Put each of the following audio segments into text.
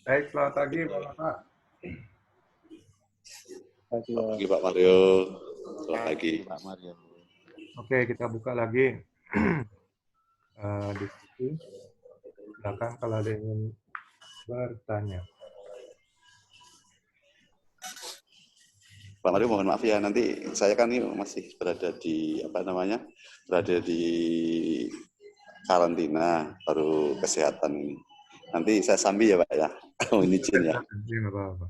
Baik, selamat pagi Bapak. Pagi, Selamat pagi Pak Mario. Selamat pagi. Pak Mario. Oke, kita buka lagi diskusi. Silakan kalau ada yang ingin bertanya. Pak Mario mohon maaf ya, nanti saya kan ini masih berada di berada di karantina baru kesehatan ini. Nanti saya sambil ya Pak ya. Mohon izin ya. Iya, nggak apa-apa.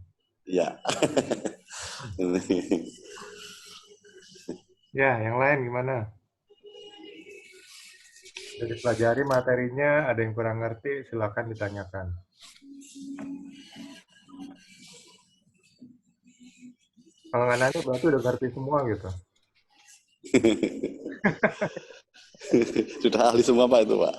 Ya. Ya, yang lain gimana? Sudah dipelajari materinya, ada yang kurang ngerti, silakan ditanyakan. Kalau nggak nanya berarti udah ngerti semua gitu. Sudah ahli semua Pak itu Pak.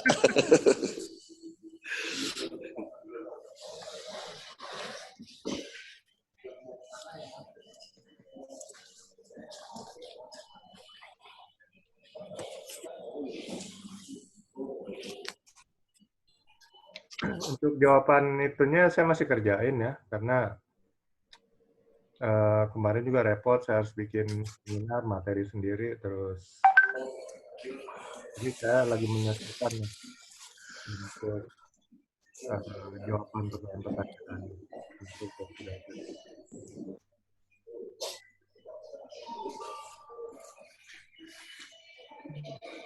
Untuk jawaban itunya saya masih kerjain ya, karena kemarin juga repot, saya harus bikin seminar, materi sendiri, terus jadi saya lagi menyelesaikan untuk jawaban pertanyaan-pertanyaan untuk yang sudah ada.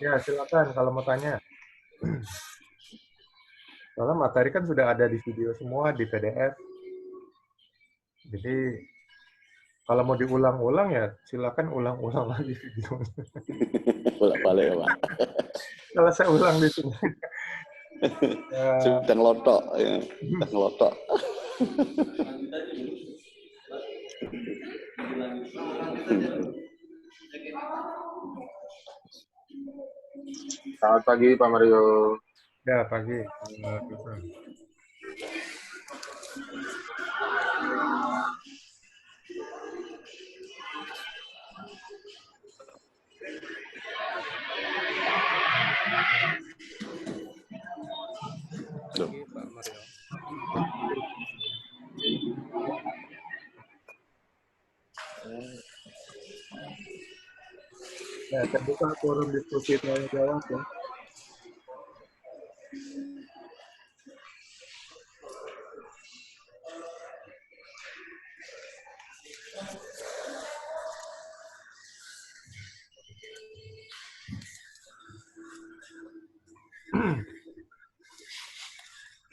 Ya, silakan kalau mau tanya. Soalnya materi kan sudah ada di video semua, di PDF. Jadi kalau mau diulang-ulang ya silakan ulang-ulang lagi videonya. Bolak-balik ya Pak. Kalau saya ulang di sini. Sudah ngelotok ya. Sudah ngelotok. Selamat pagi, Pak Mario. Ya, pagi. Pagi Pak Mario. Ya, saya buka forum diskusi tanya jawab ya.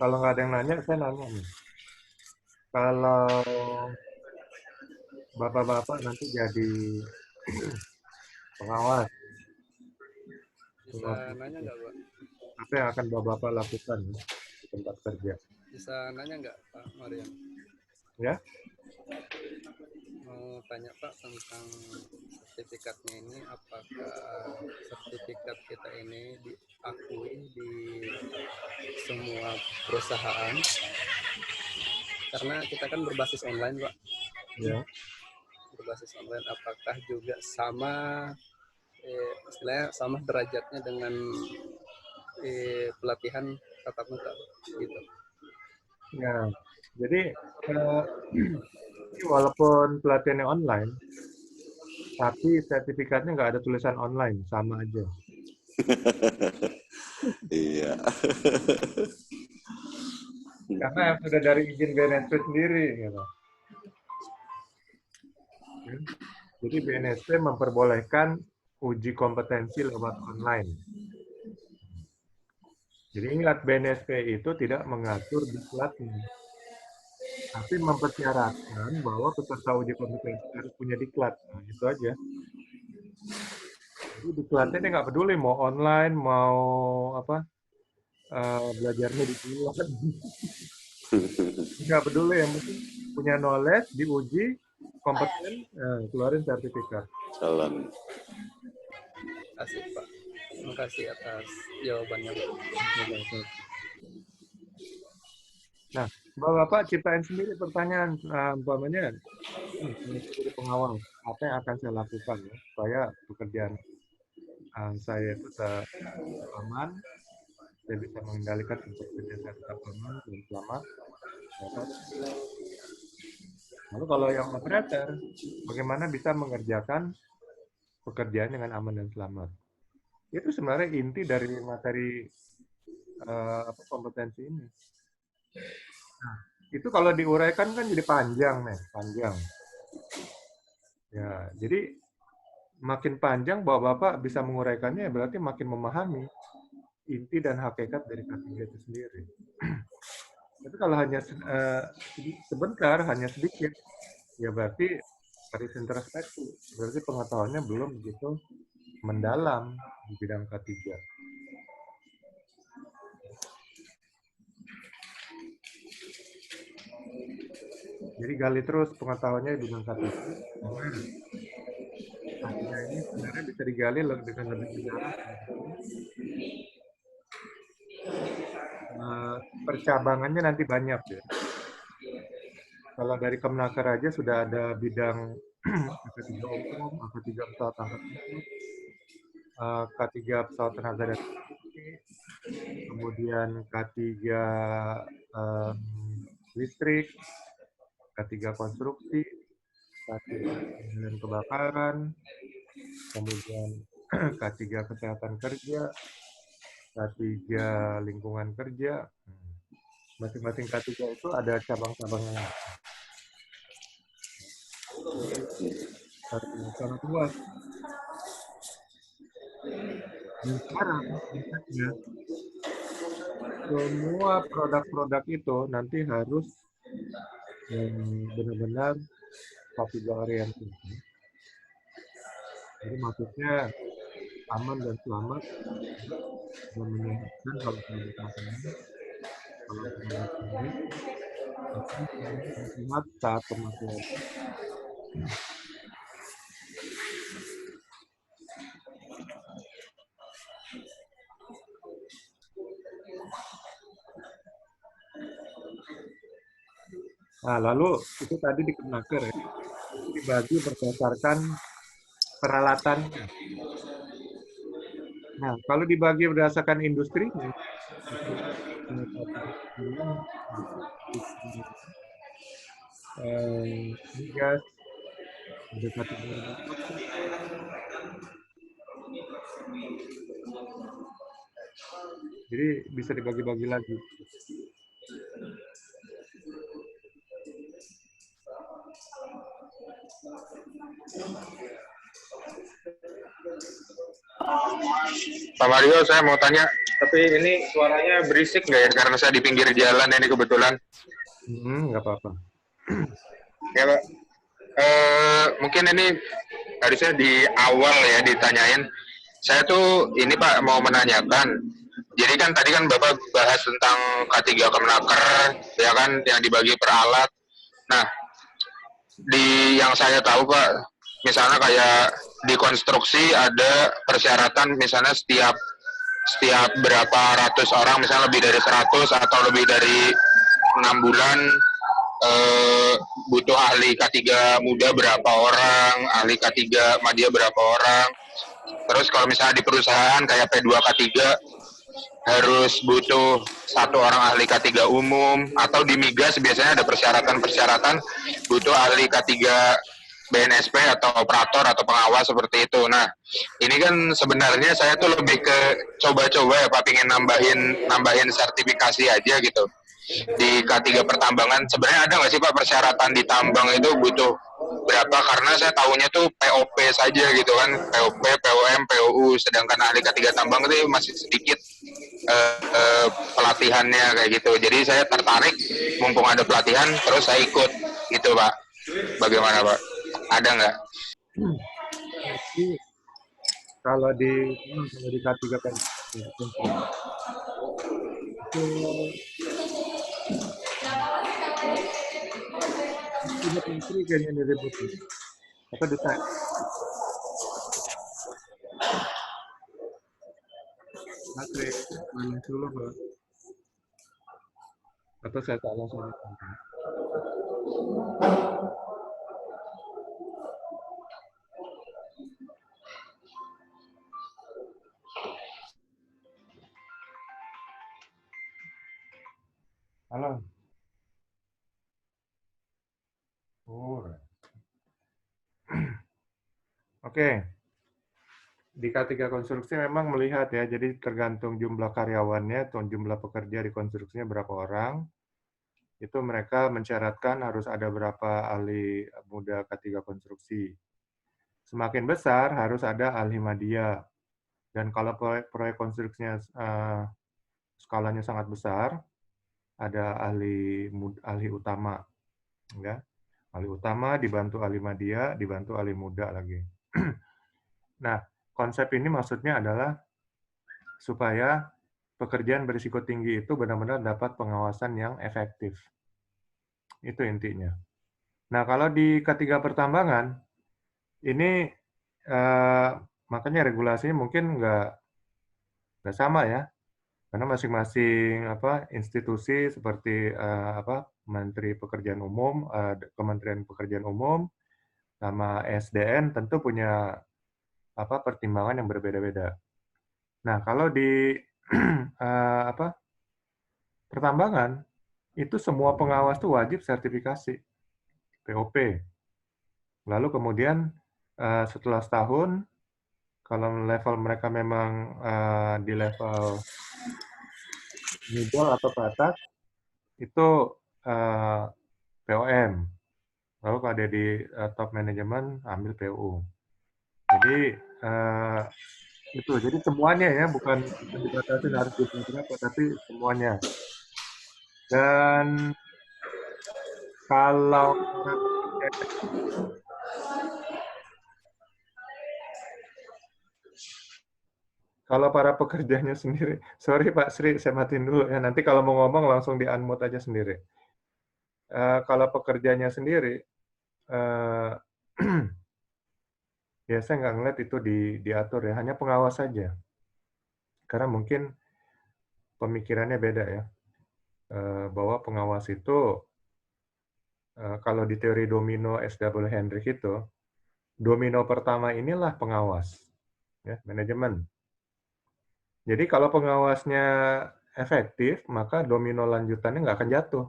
Kalau nggak ada yang nanya, saya nanya nih. Kalau bapak-bapak nanti jadi pengawas, Bisa nanya nggak Pak? apa yang akan bapak-bapak lakukan ya, di tempat kerja? Bisa nanya nggak Pak Mario? Ya, Mau tanya Pak tentang sertifikatnya ini, apakah sertifikat kita ini diakui di semua perusahaan? Karena kita kan berbasis online Pak. ya. Berbasis online, apakah juga sama istilahnya sama derajatnya dengan pelatihan tatap muka gitu. Ya, jadi walaupun pelatihannya online, tapi sertifikatnya nggak ada tulisan online, sama aja. Iya. Karena sudah dari izin BNSP sendiri, gitu. Jadi BNSP memperbolehkan uji kompetensi lewat online. Jadi ingat, BNSP itu tidak mengatur diklatnya, tapi mempersyaratkan bahwa peserta uji kompetensi harus punya diklat. Nah, itu aja. Jadi diklatnya dia nggak peduli mau online, mau apa, belajarnya di bulan. Nggak peduli, yang penting punya knowledge, diuji, kompeten, keluarin sertifikat. Jalan. Terima kasih Pak. Terima kasih atas jawabannya Pak. Nah, Bapak ciptain sendiri pertanyaan, umpamanya, jadi pengawal, apa yang akan saya lakukan ya, supaya pekerjaan saya itu aman, saya bisa mengendalikan untuk kerja saya tetap aman dan selamat. Lalu kalau yang operator, bagaimana bisa mengerjakan pekerjaan dengan aman dan selamat? Itu sebenarnya inti dari materi kompetensi ini. Nah, itu kalau diuraikan kan jadi panjang, nih, panjang. Ya, jadi makin panjang bahwa Bapak bisa menguraikannya berarti makin memahami inti dan hakikat dari K3 itu sendiri. Tapi kalau hanya sebentar, hanya sedikit, ya berarti harus introspeksi. Berarti pengetahuannya belum begitu mendalam di bidang K3. Jadi gali terus pengetahuannya di bidang K3. K3 ini sebenarnya bisa digali dengan lebih mendalam. Percabangannya nanti banyak ya. Kalau dari Kemenaker aja sudah ada bidang K3 umum, K3 pesawat angkatan udara, K3 pesawat tenaga darat, kemudian K3 listrik, K3 konstruksi, K3 dan kebakaran, kemudian K3 kesehatan kerja, K3 lingkungan kerja. Masing-masing K3 itu ada cabang-cabangnya. Sangat luas. Dan sekarang ya, semua produk-produk itu nanti harus benar-benar K3 orientasi. Jadi maksudnya aman dan selamat dan menyehatkan kalau sehat saat pemakaian. Nah, lalu itu tadi di Kemenaker ya, itu dibagi berdasarkan peralatannya. Nah, kalau dibagi berdasarkan industrinya, migas, ada kategori jadi bisa dibagi-bagi lagi. Pak Mario, saya mau tanya, tapi ini suaranya berisik nggak ya? Karena saya di pinggir jalan ini kebetulan. Nggak apa-apa. Ya Pak, mungkin ini harusnya di awal ya ditanyain. Saya tuh ini Pak mau menanyakan. Jadi kan tadi kan Bapak bahas tentang K3 Kemenaker, ya kan, yang dibagi per alat. Nah, di yang saya tahu Pak, misalnya kayak di konstruksi ada persyaratan misalnya setiap berapa ratus orang, misalnya lebih dari 100 atau lebih dari 6 bulan butuh ahli K3 muda berapa orang, ahli K3 media berapa orang. Terus kalau misalnya di perusahaan kayak P2K3 harus butuh 1 orang ahli K3 umum, atau di migas biasanya ada persyaratan-persyaratan butuh ahli K3 BNSP atau operator atau pengawas seperti itu. Nah, ini kan sebenarnya saya tuh lebih ke coba-coba ya Pak, pengen nambahin sertifikasi aja gitu. Di K3 pertambangan sebenarnya ada nggak sih Pak persyaratan di tambang itu butuh berapa? Karena saya tahunya tuh POP saja gitu kan, POP, POM, POU, sedangkan ahli K3 tambang itu masih sedikit pelatihannya kayak gitu. Jadi saya tertarik, mumpung ada pelatihan, terus saya ikut gitu Pak. Bagaimana Pak? Ada nggak? Jadi kalau di K3 kan itu menteri kayaknya diribut apa desain materi mana dulu Pak, atau saya salah soal Halo. Pur. Oke. Di K3 konstruksi memang melihat ya, jadi tergantung jumlah karyawannya atau jumlah pekerja di konstruksinya berapa orang, itu mereka mensyaratkan harus ada berapa ahli muda K3 konstruksi. Semakin besar harus ada ahli madya. Dan kalau proyek konstruksinya skalanya sangat besar, ada ahli utama, ya. Ahli utama dibantu ahli madya, dibantu ahli muda lagi. Nah, konsep ini maksudnya adalah supaya pekerjaan berisiko tinggi itu benar-benar dapat pengawasan yang efektif. Itu intinya. Nah, kalau di K3 pertambangan, ini makanya regulasinya mungkin nggak sama ya, karena masing-masing institusi seperti Menteri Pekerjaan Umum, Kementerian Pekerjaan Umum, sama SDN tentu punya pertimbangan yang berbeda-beda. Nah, kalau di pertambangan itu semua pengawas tuh wajib sertifikasi POP. Lalu kemudian setelah setahun, kalau level mereka memang di level middle atau ke atas, itu POM. Lalu kalau ada di top manajemen, ambil PU. Jadi itu. Jadi semuanya ya, bukan dibatasi harus di berapa, tapi semuanya. Dan kalau para pekerjanya sendiri, sorry Pak Sri, saya matiin dulu ya. Nanti kalau mau ngomong langsung di-unmute aja sendiri. Kalau pekerjanya sendiri, ya saya nggak ngeliat itu diatur ya, hanya pengawas saja. Karena mungkin pemikirannya beda ya, bahwa pengawas itu, kalau di teori domino S.W. Hendrik itu, domino pertama inilah pengawas, ya, manajemen. Jadi kalau pengawasnya efektif, maka domino lanjutannya nggak akan jatuh.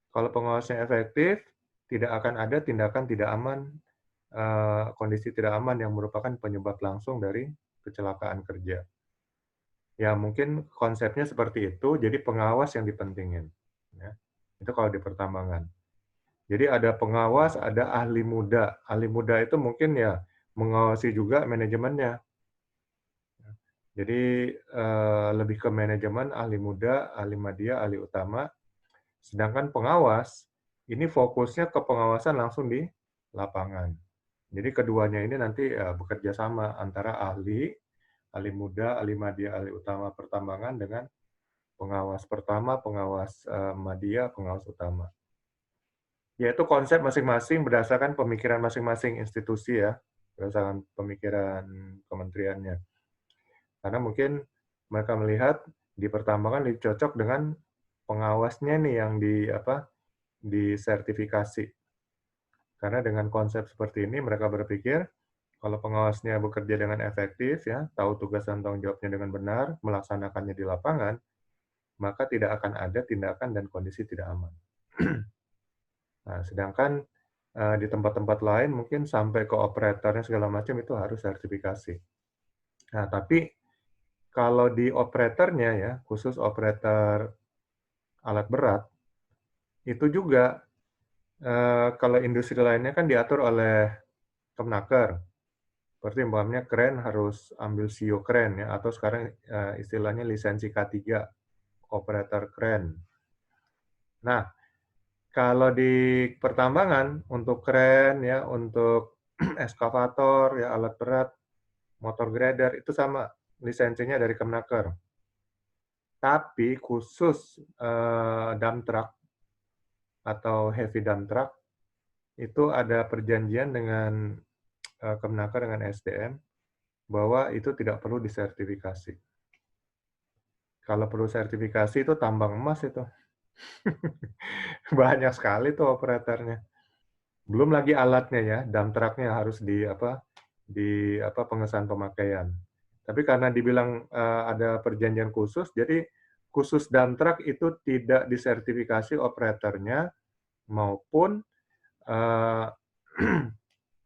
Kalau pengawasnya efektif, tidak akan ada tindakan tidak aman, kondisi tidak aman yang merupakan penyebab langsung dari kecelakaan kerja. Ya mungkin konsepnya seperti itu, jadi pengawas yang dipentingin. Ya. Itu kalau di pertambangan. Jadi ada pengawas, ada ahli muda. Ahli muda itu mungkin ya mengawasi juga manajemennya. Jadi lebih ke manajemen, ahli muda, ahli madya, ahli utama. Sedangkan pengawas, ini fokusnya ke pengawasan langsung di lapangan. Jadi keduanya ini nanti bekerja sama antara ahli muda, ahli madya, ahli utama pertambangan dengan pengawas pertama, pengawas madya, pengawas utama. Yaitu konsep masing-masing berdasarkan pemikiran masing-masing institusi ya, berdasarkan pemikiran kementeriannya. Karena mungkin mereka melihat di pertambangan lebih cocok dengan pengawasnya nih yang disertifikasi. Karena dengan konsep seperti ini mereka berpikir kalau pengawasnya bekerja dengan efektif ya, tahu tugas dan tanggung jawabnya dengan benar, melaksanakannya di lapangan, maka tidak akan ada tindakan dan kondisi tidak aman. Nah, sedangkan di tempat-tempat lain mungkin sampai ke operatornya segala macam itu harus sertifikasi. Nah, tapi kalau di operatornya ya, khusus operator alat berat, itu juga kalau industri lainnya kan diatur oleh Kemnaker. Seperti umpamanya kren harus ambil CEO kren ya, atau sekarang istilahnya lisensi K3, operator kren. Nah, kalau di pertambangan untuk kren ya, untuk eskavator ya, alat berat, motor grader itu sama lisensinya dari Kemnaker. Tapi khusus dump truck atau heavy dump truck itu ada perjanjian dengan Kemnaker dengan SDM bahwa itu tidak perlu disertifikasi. Kalau perlu sertifikasi itu tambang emas itu. Banyak sekali tuh operatornya. Belum lagi alatnya ya, dump truck-nya harus di pengesahan pemakaian. Tapi karena dibilang ada perjanjian khusus, jadi khusus dump truck itu tidak disertifikasi operatornya maupun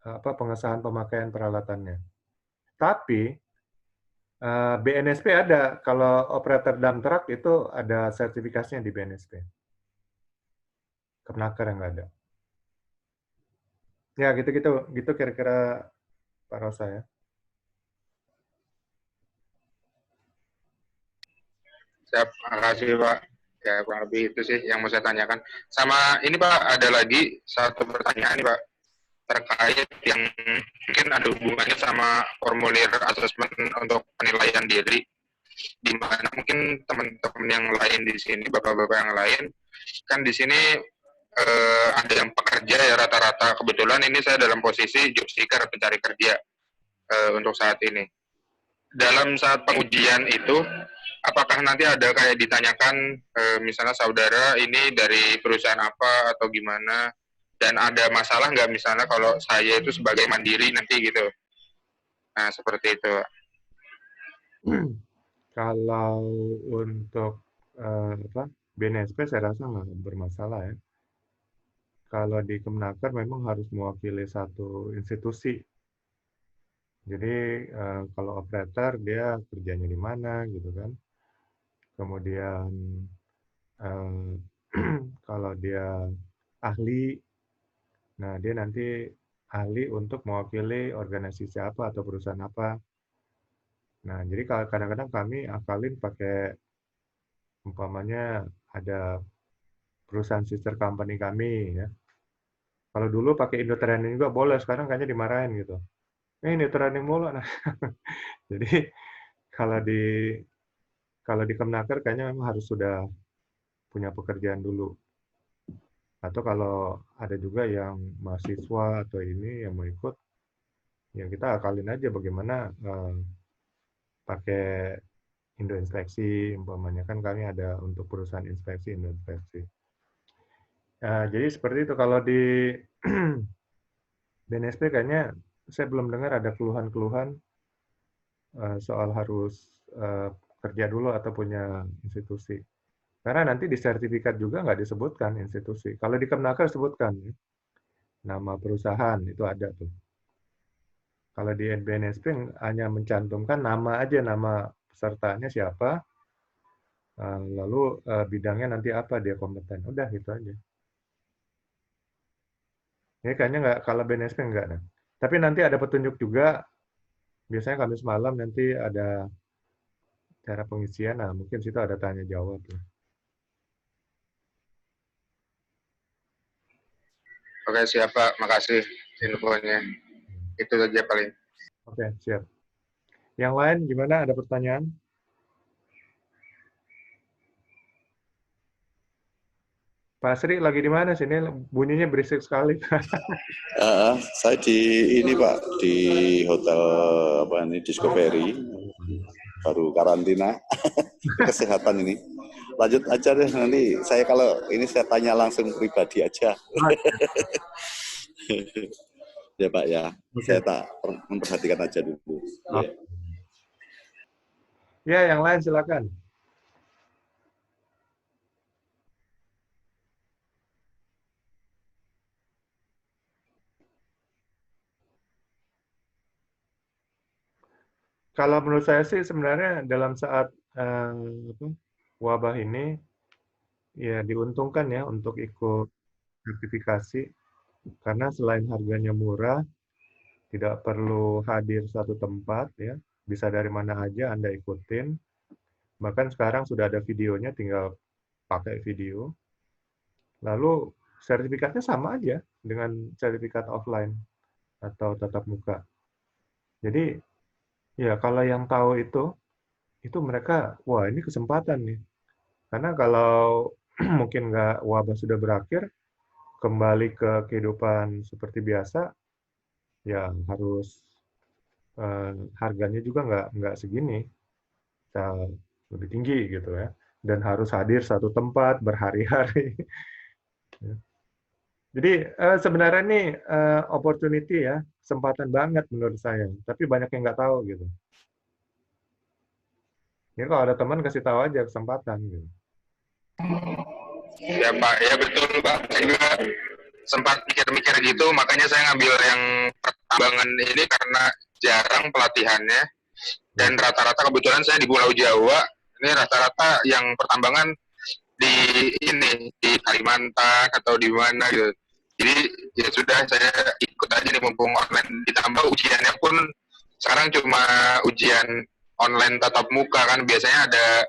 pengesahan pemakaian peralatannya. Tapi BNSP ada, kalau operator dump truck itu ada sertifikasinya di BNSP. Kemnaker yang nggak ada. Ya, gitu kira-kira Pak Rosa ya. Siap, makasih Pak. Ya, kurang lebih itu sih yang mau saya tanyakan. Sama ini Pak, ada lagi satu pertanyaan nih Pak, terkait yang mungkin ada hubungannya sama formulir asesmen untuk penilaian diri, di mana mungkin teman-teman yang lain di sini, bapak-bapak yang lain, kan di sini ada yang pekerja ya rata-rata. Kebetulan ini saya dalam posisi job seeker, pencari kerja untuk saat ini. Dalam saat pengujian itu, apakah nanti ada kayak ditanyakan misalnya saudara ini dari perusahaan apa atau gimana, dan ada masalah nggak misalnya kalau saya itu sebagai mandiri nanti gitu. Nah, seperti itu. Kalau untuk BNSP saya rasa nggak bermasalah ya. Kalau di Kemnaker memang harus mewakili satu institusi. Jadi kalau operator dia kerjanya di mana gitu kan. Kemudian kalau dia ahli, nah dia nanti ahli untuk mewakili organisasi apa atau perusahaan apa. Nah, jadi kadang-kadang kami akalin pakai, umpamanya ada perusahaan sister company kami ya. Kalau dulu pakai Indo Training juga boleh, sekarang kayaknya dimarahin gitu. Ini training mulu. Nah, jadi kalau di Kemnaker kayaknya memang harus sudah punya pekerjaan dulu. Atau kalau ada juga yang mahasiswa atau ini yang mau ikut, ya kita akalin aja bagaimana pakai Indo Inspeksi, umpamanya kan kami ada untuk perusahaan inspeksi Indo Inspeksi. Jadi seperti itu. Kalau di BNSP kayaknya saya belum dengar ada keluhan-keluhan soal harus kerja dulu atau punya institusi. Karena nanti di sertifikat juga nggak disebutkan institusi. Kalau di Kemnaker sebutkan ya, nama perusahaan itu ada tuh. Kalau di BNSP hanya mencantumkan nama aja, nama pesertanya siapa, lalu bidangnya nanti apa dia kompeten. Udah gitu aja. Ini kayaknya nggak, kalau BNSP nggak. Nah. Tapi nanti ada petunjuk juga, biasanya Kamis malam nanti ada cara pengisian, nah mungkin situ ada tanya jawab. Ya. Oke, siap Pak. Makasih infonya. Itu saja paling. Oke, siap. Yang lain gimana? Ada pertanyaan? Pak Sri lagi di mana sini? Bunyinya berisik sekali. Saya di ini Pak, di hotel apa ini Discovery, baru karantina kesehatan ini. Lanjut aja deh nanti. Saya kalau ini saya tanya langsung pribadi aja. Ya Pak ya, saya tak memperhatikan aja dulu. Ya, yang lain silakan. Kalau menurut saya sih sebenarnya dalam saat wabah ini ya diuntungkan ya untuk ikut sertifikasi, karena selain harganya murah, tidak perlu hadir satu tempat ya, bisa dari mana aja Anda ikutin. Bahkan sekarang sudah ada videonya, tinggal pakai video. Lalu sertifikatnya sama aja dengan sertifikat offline atau tatap muka. Jadi ya kalau yang tahu itu mereka, wah ini kesempatan nih. Karena kalau mungkin nggak wabah sudah berakhir, kembali ke kehidupan seperti biasa, ya harus harganya juga nggak segini, lebih tinggi gitu ya. Dan harus hadir satu tempat berhari-hari. Jadi sebenarnya ini opportunity ya, kesempatan banget menurut saya. Tapi banyak yang nggak tahu gitu. Jadi kalau ada teman kasih tahu aja kesempatan gitu. Ya Pak, ya betul Pak. Saya juga sempat mikir-mikir gitu, makanya saya ngambil yang pertambangan ini karena jarang pelatihannya. Dan rata-rata kebetulan saya di Pulau Jawa, ini rata-rata yang pertambangan di ini di Kalimantan atau di mana gitu. Jadi ya sudah saya ikut aja nih mumpung online, ditambah ujiannya pun sekarang cuma ujian online tatap muka kan, biasanya ada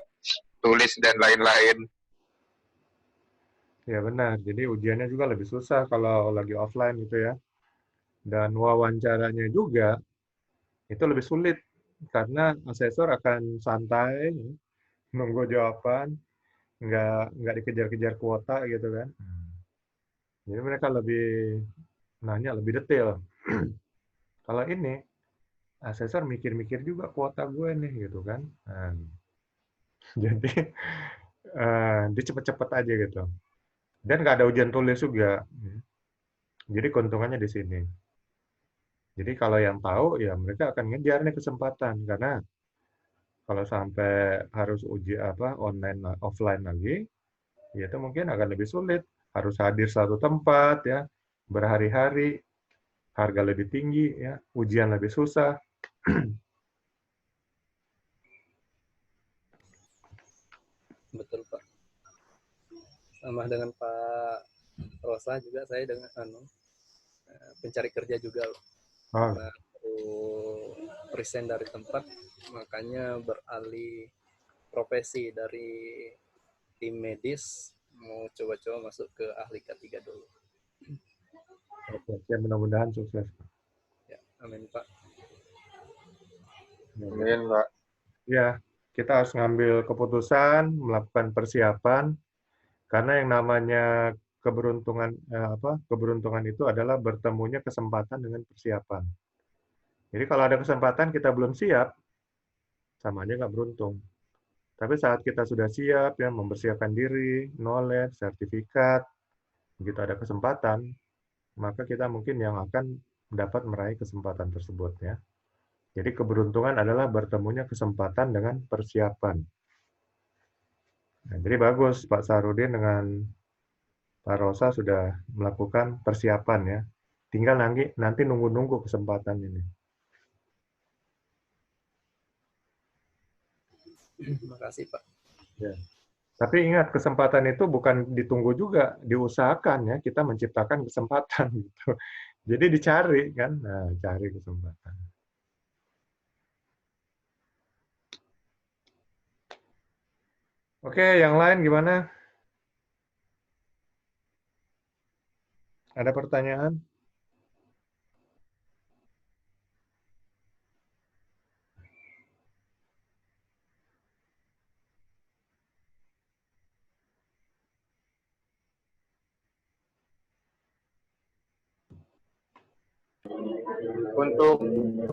tulis dan lain-lain. Ya benar, jadi ujiannya juga lebih susah kalau lagi offline gitu ya. Dan wawancaranya juga itu lebih sulit karena asesor akan santai, nunggu jawaban, nggak dikejar-kejar kuota gitu kan. Jadi mereka lebih nanya lebih detail. Kalau ini asesor mikir-mikir juga kuota gue nih gitu kan. Nah, jadi dia cepet-cepet aja gitu. Dan nggak ada ujian tulis juga. Jadi keuntungannya di sini. Jadi kalau yang tahu ya mereka akan ngejar nih kesempatan karena kalau sampai harus uji online offline lagi, ya itu mungkin akan lebih sulit. Harus hadir satu tempat ya, berhari-hari, harga lebih tinggi ya, ujian lebih susah. Betul Pak. Sama dengan Pak Rosa juga, saya dengan pencari kerja juga Oh, karena baru resign dari tempat, makanya beralih profesi dari tim medis mau coba-coba masuk ke ahli K3 dulu. oke. Ya, mudah-mudahan sukses. Ya, amin Pak. Amin Pak. Ya, kita harus ngambil keputusan, melakukan persiapan, karena yang namanya keberuntungan itu adalah bertemunya kesempatan dengan persiapan. Jadi kalau ada kesempatan kita belum siap, sama aja nggak beruntung. Tapi saat kita sudah siap ya mempersiapkan diri, knowledge, sertifikat, begitu ada kesempatan, maka kita mungkin yang akan dapat meraih kesempatan tersebut ya. Jadi keberuntungan adalah bertemunya kesempatan dengan persiapan. Nah, jadi bagus Pak Sarudin dengan Pak Rosa sudah melakukan persiapan ya. Tinggal nanti nunggu-nunggu kesempatan ini. Terima kasih Pak. Ya. Tapi ingat, kesempatan itu bukan ditunggu juga, diusahakan ya. Kita menciptakan kesempatan gitu. Jadi dicari kan, nah cari kesempatan. Oke, yang lain gimana? Ada pertanyaan? Untuk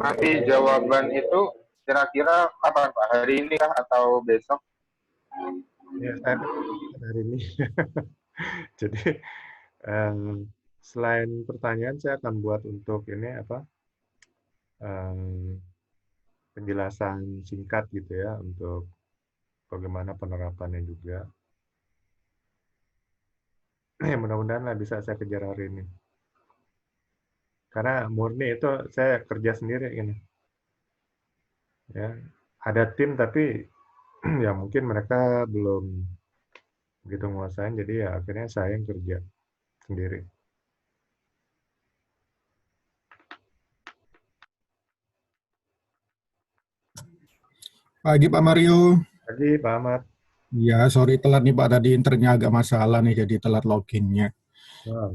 nanti jawaban itu kira-kira kapan Pak? Hari ini kah atau besok? Ya, saya hari ini. Jadi selain pertanyaan, saya akan buat untuk ini penjelasan singkat gitu ya untuk bagaimana penerapannya juga. Ya mudah-mudahan lah bisa saya kejar hari ini. Karena murni itu saya kerja sendiri ini. Ya, ada tim tapi ya mungkin mereka belum begitu menguasain, jadi ya akhirnya saya yang kerja sendiri. Pagi Pak Mario. Pagi Pak Ahmad. Ya, sorry telat nih Pak, tadi internetnya agak masalah nih, jadi telat loginnya. Wow.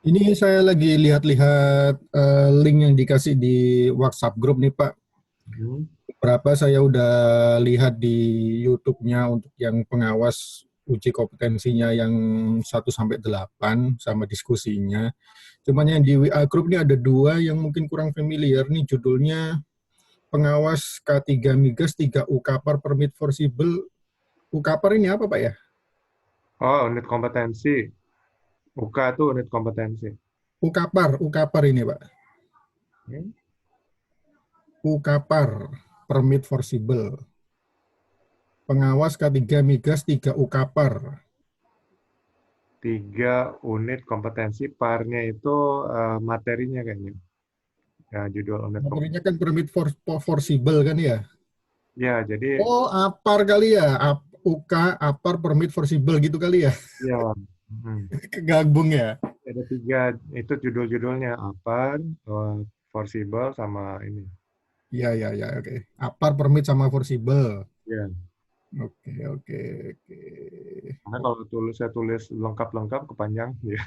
Ini saya lagi lihat-lihat link yang dikasih di WhatsApp grup nih Pak. Berapa saya udah lihat di YouTube-nya untuk yang pengawas uji kompetensinya yang 1-8 sama diskusinya. Cuman yang di WA grup ini ada 2 yang mungkin kurang familiar nih, judulnya pengawas K3 Migas 3 UKAPAR Permit Forcible. UKAPAR ini apa Pak ya? Oh, unit kompetensi. UK itu unit kompetensi. UKAPAR ini Pak. UKAPAR Permit Forcible. pengawas K3 Migas 3 UKAPAR. 3 unit kompetensi, parnya itu materinya kayaknya. Ya, judul unit kompetensi. Materinya kan permit forcible kan ya? Ya, jadi Oh, APAR kali ya. UK, APAR, permit forcible gitu kali ya. ya Kegabung ya. ada 3 itu judul-judulnya apa? Forcible sama ini. Iya, iya, iya, oke. APAR, permit sama forcible. Ya. Oke, oke, oke. Karena kalau saya tulis lengkap-lengkap kepanjang ya.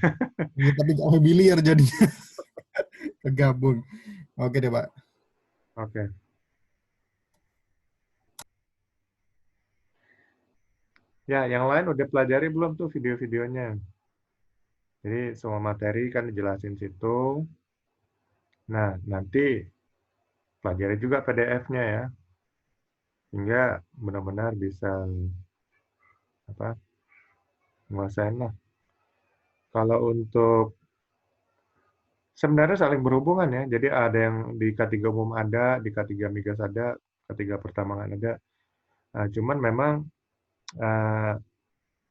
Iya, tapi nggak familiar jadinya. Kegabung. Oke deh, Pak. Oke. Ya, yang lain udah pelajari belum tuh video-videonya? Jadi semua materi kan dijelasin situ. Nah, nanti pelajari juga PDF-nya ya. Sehingga benar-benar bisa apa? Menguasain lah. Kalau untuk sebenarnya saling berhubungan ya. Jadi ada yang di K3 umum ada, di K3 migas ada, K3 pertambangan ada. Cuman memang eh,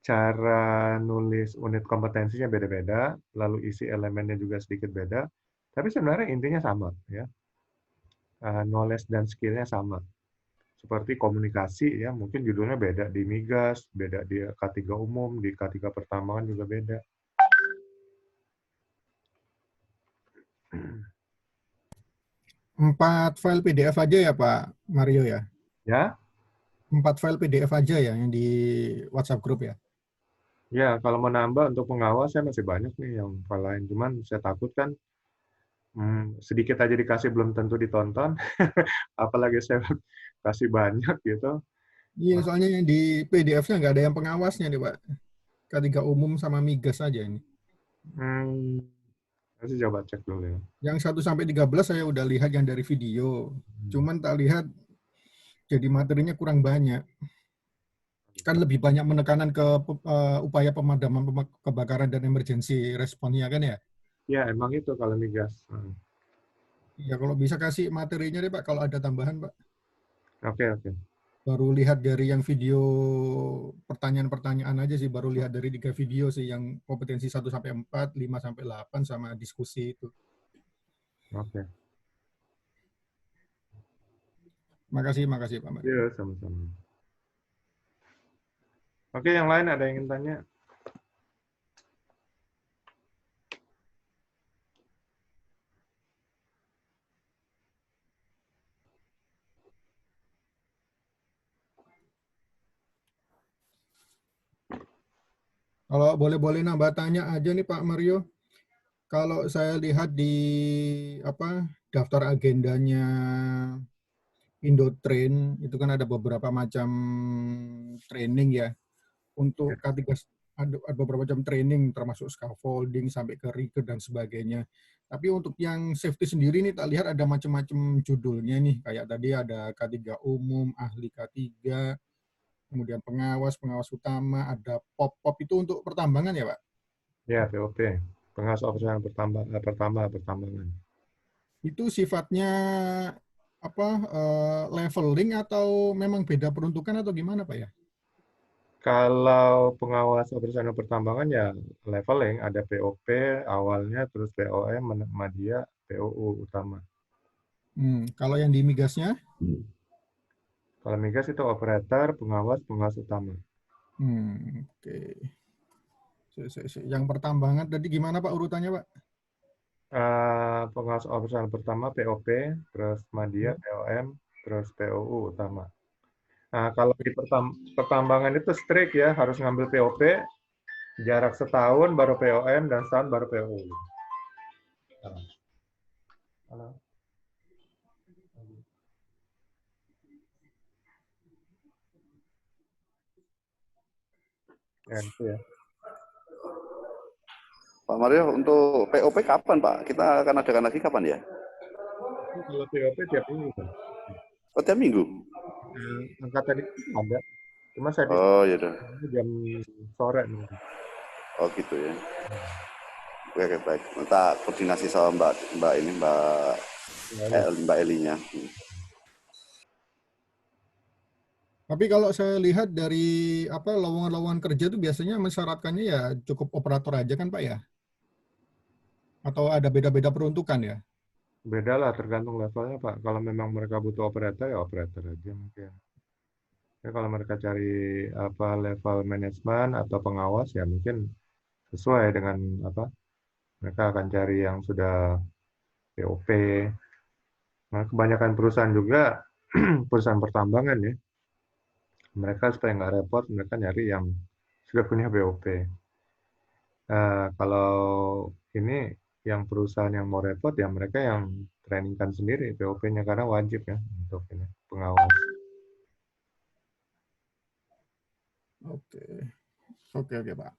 cara nulis unit kompetensinya beda-beda, lalu isi elemennya juga sedikit beda. Tapi sebenarnya intinya sama ya. Knowledge dan skill-nya sama. Seperti komunikasi ya, mungkin judulnya beda di migas, beda di K3 umum, di K3 pertambangan juga beda. 4 file PDF aja ya, Pak Mario ya? Ya, 4 file PDF aja ya yang di WhatsApp group ya? ya kalau mau nambah untuk pengawas saya masih banyak nih yang file lain. Cuman saya takut kan sedikit aja dikasih belum tentu ditonton. Apalagi saya kasih banyak gitu. Iya, soalnya yang di PDF-nya nggak ada yang pengawasnya nih, Pak. K3 umum sama migas aja ini. Hmm, saya coba cek dulu ya. Yang 1-13 saya udah lihat yang dari video. Cuman tak lihat jadi materinya kurang banyak. Kan lebih banyak menekanan ke upaya pemadaman kebakaran dan emergency responnya kan ya? Ya, emang itu kalau migas. Ya kalau bisa kasih materinya deh Pak, kalau ada tambahan Pak. Oke, oke. Baru lihat dari yang video pertanyaan-pertanyaan aja sih, baru lihat dari 3 video sih, yang kompetensi 1-4, 5-8, sama diskusi itu. Oke. Makasih Pak Mario. Iya, sama-sama. Oke, yang lain ada yang ingin tanya? Kalau boleh-boleh nambah tanya aja nih Pak Mario. Kalau saya lihat di daftar agendanya Indotrain, itu kan ada beberapa macam training ya. Untuk K3 ada beberapa macam training, termasuk scaffolding sampai ke rigger dan sebagainya. Tapi untuk yang safety sendiri nih tak lihat ada macam-macam judulnya nih. Kayak tadi ada K3 umum, ahli K3, kemudian pengawas, pengawas utama, ada pop-pop itu untuk pertambangan ya Pak? Ya, POP. Pengawas operasional pertambangan. Itu sifatnya leveling atau memang beda peruntukan atau gimana Pak ya? Kalau pengawas operasional pertambangan ya leveling, ada POP awalnya, terus POM, media, POU utama. Kalau yang di migasnya? Kalau migas itu operator, pengawas, pengawas utama. Oke. Yang pertambangan tadi gimana Pak urutannya Pak? Pengawas operasional pertama POP, terus media, POM, terus POU utama. Nah, kalau di pertambangan itu strict ya, harus ngambil POP, jarak setahun baru POM, dan setahun baru POU. Halo. Ya, itu ya. Pak Mario, untuk POP kapan Pak? Kita akan adakan lagi kapan ya? Kalau POP tiap minggu kan. Oh, tiap minggu? Angkatan itu ada. Cuma saya Oh, ya udah. jam sore nih. Oh, gitu ya. Oke, baik. Kita koordinasi sama Mbak Elinya. Tapi kalau saya lihat dari lowongan-lowongan kerja itu biasanya mensyaratkannya ya cukup operator aja kan Pak ya? Atau ada beda-beda peruntukan ya? Beda lah tergantung levelnya Pak. Kalau memang mereka butuh operator ya operator aja mungkin. Ya, kalau mereka cari apa level manajemen atau pengawas ya mungkin sesuai dengan apa mereka akan cari yang sudah POP. Nah, kebanyakan perusahaan juga perusahaan pertambangan ya. Mereka supaya nggak repot, mereka nyari yang sudah punya BOP. Kalau ini yang perusahaan yang mau repot ya mereka yang trainingkan sendiri BOP-nya karena wajib ya untuk ini pengawas. Oke, oke Pak.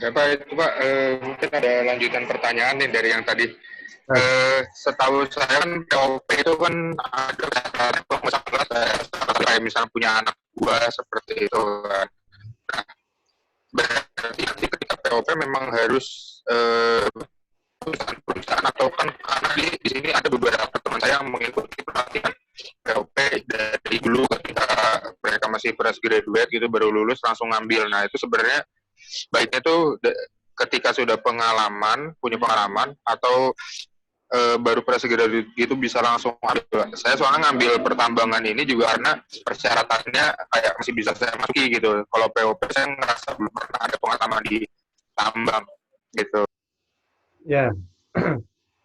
Ya Pak, itu Pak, mungkin ada lanjutan pertanyaan nih dari yang tadi. Setahu saya kan POP itu kan ada masalah kayak misalnya punya anak buah seperti itu kan. Nah, berarti nanti ketika POP memang harus perusahaan atau kan karena di sini ada beberapa teman saya yang mengikuti pelatihan POP dari dulu ketika mereka masih fresh graduate gitu baru lulus langsung ngambil. Nah itu sebenarnya baiknya tuh ketika sudah punya pengalaman atau baru fresh graduate gitu bisa langsung ambil. Saya soalnya ngambil pertambangan ini juga karena persyaratannya kayak masih bisa saya masuki gitu. Kalau POP saya ngerasa belum pernah ada pengalaman di tambang gitu. Ya,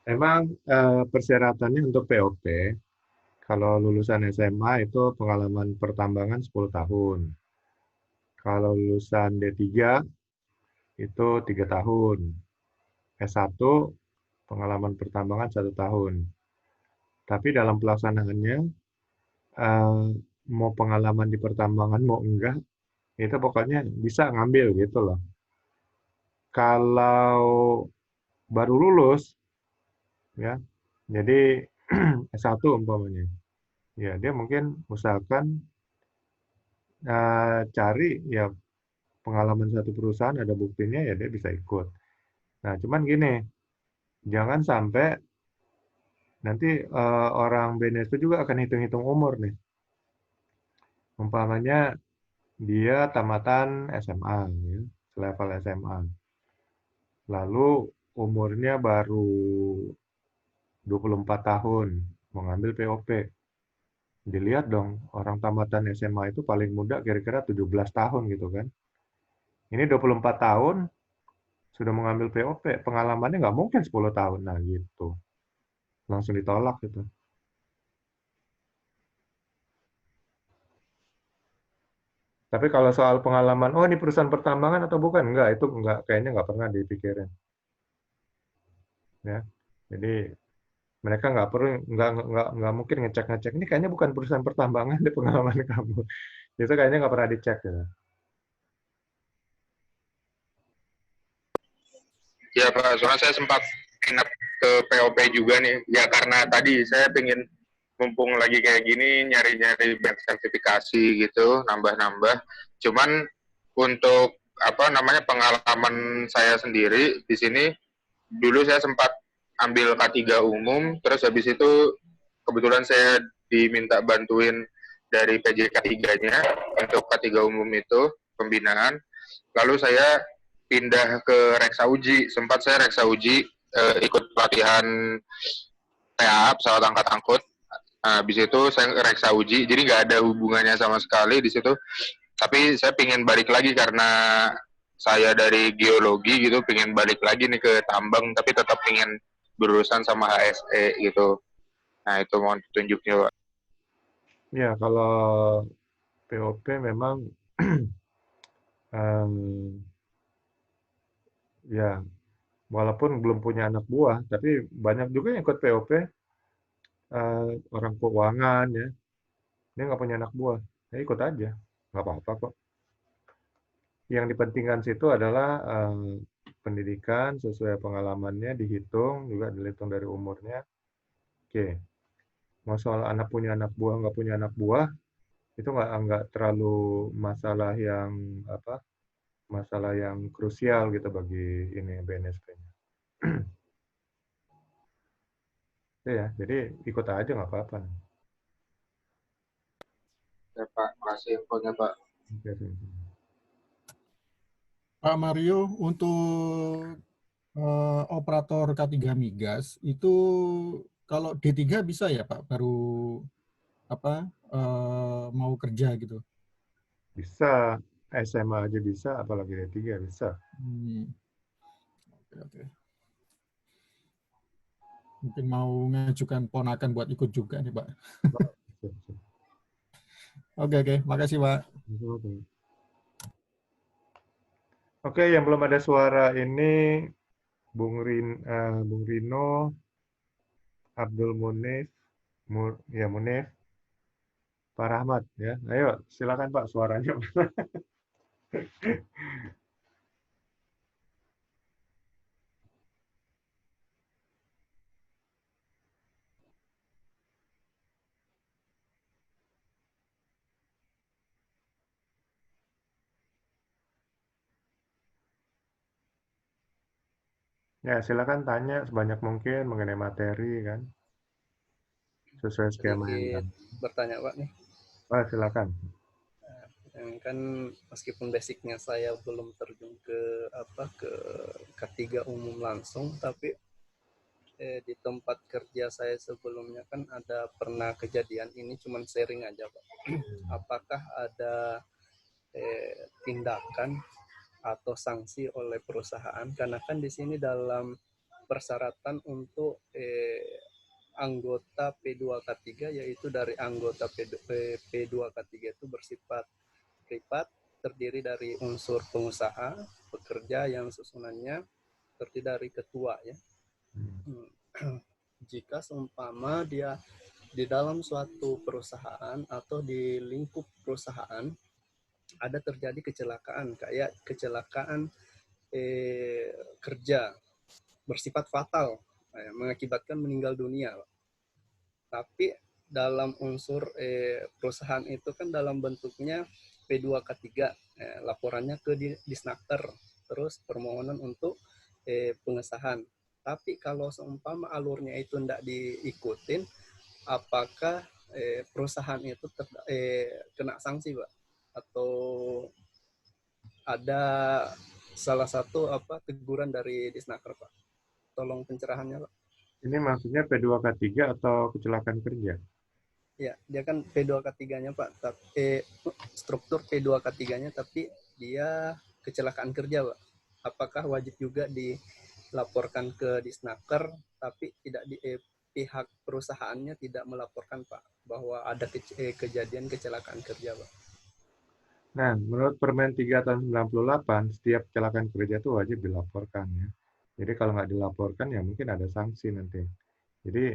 emang persyaratannya untuk POP kalau lulusan SMA itu pengalaman pertambangan 10 tahun. Kalau lulusan D3 itu 3 tahun. S1 pengalaman pertambangan 1 tahun. Tapi dalam pelaksanaannya, mau pengalaman di pertambangan mau enggak, itu pokoknya bisa ngambil gitu loh. Kalau baru lulus, ya, jadi S1 umpamanya, ya dia mungkin usahakan cari ya pengalaman satu perusahaan ada buktinya ya dia bisa ikut. Nah, cuman gini, jangan sampai nanti orang BNS itu juga akan hitung-hitung umur nih. Umpamanya dia tamatan SMA, ya, level SMA. Lalu umurnya baru 24 tahun, mau ngambil POP. Dilihat dong, orang tamatan SMA itu paling muda kira-kira 17 tahun gitu kan. Ini 24 tahun, sudah mengambil POP, pengalamannya nggak mungkin 10 tahun. Nah gitu, langsung ditolak gitu. Tapi kalau soal pengalaman, oh ini perusahaan pertambangan atau bukan? Enggak, itu enggak, kayaknya nggak pernah dipikirin. Ya, jadi mereka nggak perlu, nggak mungkin ngecek-ngecek. Ini kayaknya bukan perusahaan pertambangan di pengalaman kamu. Itu kayaknya nggak pernah dicek gitu. Ya Pak, soalnya saya sempat ingat ke POP juga nih. Ya karena tadi saya pengen mumpung lagi kayak gini nyari-nyari bank sertifikasi gitu, nambah-nambah. Cuman untuk apa namanya pengalaman saya sendiri di sini dulu saya sempat ambil K3 umum, terus habis itu kebetulan saya diminta bantuin dari PJK 3-nya untuk K3 umum itu pembinaan. Lalu saya pindah ke Reksa Uji. Sempat saya Reksa Uji ikut pelatihan TA pesawat angkat angkut. Nah, habis itu saya Reksa Uji. Jadi nggak ada hubungannya sama sekali di situ. Tapi saya pengen balik lagi karena saya dari geologi gitu, pengen balik lagi nih ke tambang, tapi tetap pengen berurusan sama HSE gitu. Nah, itu mohon petunjuknya, Pak. Ya, kalau POP memang em, ya walaupun belum punya anak buah, tapi banyak juga yang ikut POP orang keuangan ya, dia nggak punya anak buah, ya ikut aja, nggak apa-apa kok. Yang dipentingkan situ adalah pendidikan sesuai pengalamannya dihitung, juga dihitung dari umurnya. Oke, mau soal anak punya anak buah nggak punya anak buah itu nggak terlalu masalah yang apa masalah yang krusial gitu bagi ini BNSP-nya. Ya, jadi ikut aja nggak apa-apa. Ya Pak, kasih infonya Pak. Oke, oke. Pak Mario, untuk operator K3 Migas itu kalau D3 bisa ya Pak, baru mau kerja gitu. Bisa, SMA aja bisa, apalagi D3 bisa. Oke. Mungkin mau ngajukan ponakan buat ikut juga nih Pak. Oke, makasih Pak. Oke, yang belum ada suara ini Bung Rino, Abdul Munif, Munif, Pak Rahmat ya. Ayo, silakan Pak suaranya. Ya, silakan tanya sebanyak mungkin mengenai materi kan, sesuai skema yang Sedikit ada. bertanya Pak nih. Pak, silakan. Yang kan meskipun basicnya saya belum terjun ke K3 umum langsung, tapi di tempat kerja saya sebelumnya kan ada pernah kejadian ini, cuman sharing aja Pak. Apakah ada tindakan atau sanksi oleh perusahaan? Karena kan di sini dalam persyaratan untuk anggota P2K3, yaitu dari anggota P2K3 itu bersifat privat, terdiri dari unsur pengusaha, pekerja yang susunannya terdiri dari ketua ya. Jika seumpama dia di dalam suatu perusahaan atau di lingkup perusahaan ada terjadi kecelakaan, kayak kecelakaan kerja bersifat fatal, mengakibatkan meninggal dunia. Tapi dalam unsur perusahaan itu kan dalam bentuknya P2K3, laporannya ke Disnaker, terus permohonan untuk pengesahan. Tapi kalau seumpama alurnya itu tidak diikutin, apakah perusahaan itu kena sanksi Pak? Atau ada salah satu teguran dari Disnaker Pak? Tolong pencerahannya Pak. Ini maksudnya P2K3 atau kecelakaan kerja? Ya, dia kan P2K3-nya Pak, tapi struktur P2K3-nya tapi dia kecelakaan kerja Pak. Apakah wajib juga dilaporkan ke Disnaker tapi tidak di pihak perusahaannya tidak melaporkan Pak bahwa ada kejadian kecelakaan kerja Pak? Nah, menurut Permen 3 tahun 98, setiap kecelakaan kerja itu wajib dilaporkan ya. Jadi kalau nggak dilaporkan ya mungkin ada sanksi nanti. Jadi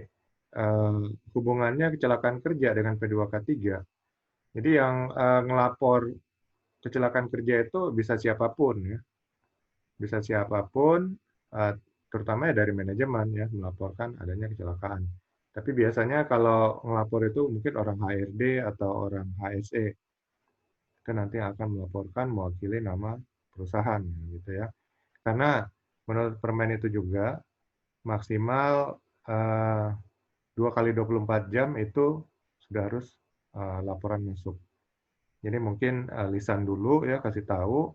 hubungannya kecelakaan kerja dengan P2K3. Jadi yang ngelapor kecelakaan kerja itu bisa siapapun ya. Bisa siapapun, terutama ya dari manajemen ya, melaporkan adanya kecelakaan. Tapi biasanya kalau ngelapor itu mungkin orang HRD atau orang HSE. Itu nanti akan melaporkan mewakili nama perusahaan gitu ya. Karena menurut permen itu juga maksimal 2 kali 24 jam itu sudah harus laporan masuk. Jadi mungkin lisan dulu ya kasih tahu,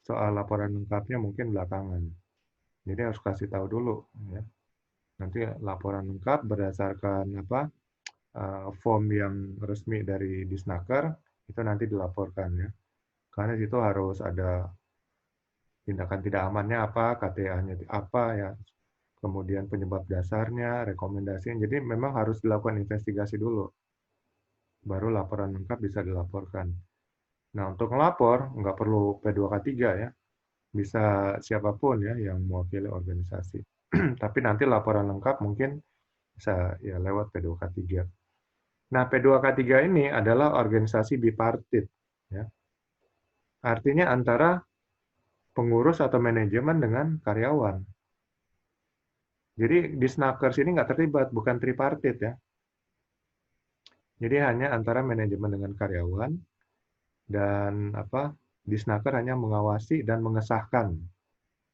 soal laporan lengkapnya mungkin belakangan. Jadi harus kasih tahu dulu ya. Nanti laporan lengkap berdasarkan form yang resmi dari Disnaker itu nanti dilaporkan ya. Karena di situ harus ada tindakan tidak amannya apa, KTA-nya apa ya, kemudian penyebab dasarnya, rekomendasinya. Jadi memang harus dilakukan investigasi dulu. Baru laporan lengkap bisa dilaporkan. Nah, untuk melapor nggak perlu P2K3 ya. Bisa siapapun ya yang mewakili organisasi. Tapi nanti laporan lengkap mungkin bisa ya lewat P2K3. Nah, P2K3 ini adalah organisasi bipartit ya. Artinya antara pengurus atau manajemen dengan karyawan. Jadi Disnakers ini nggak terlibat, bukan tripartit ya. Jadi hanya antara manajemen dengan karyawan dan Disnaker hanya mengawasi dan mengesahkan.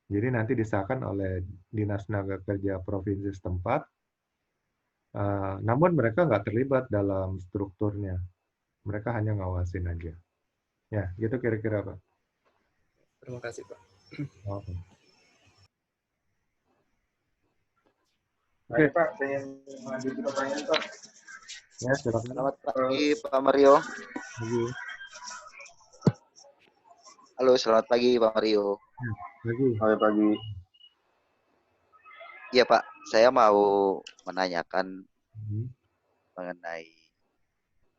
Jadi nanti disahkan oleh Dinas Tenaga Kerja Provinsi setempat. Namun mereka nggak terlibat dalam strukturnya. Mereka hanya ngawasin aja. Ya, gitu kira-kira Pak. Terima kasih Pak. Oke. Oke Pak, pengen lanjut pertanyaan Pak. Ya, silakan. Selamat pagi Pak Mario. Lagi. Halo, selamat pagi Pak Mario. Lagi. Selamat pagi. Iya Pak, saya mau menanyakan mengenai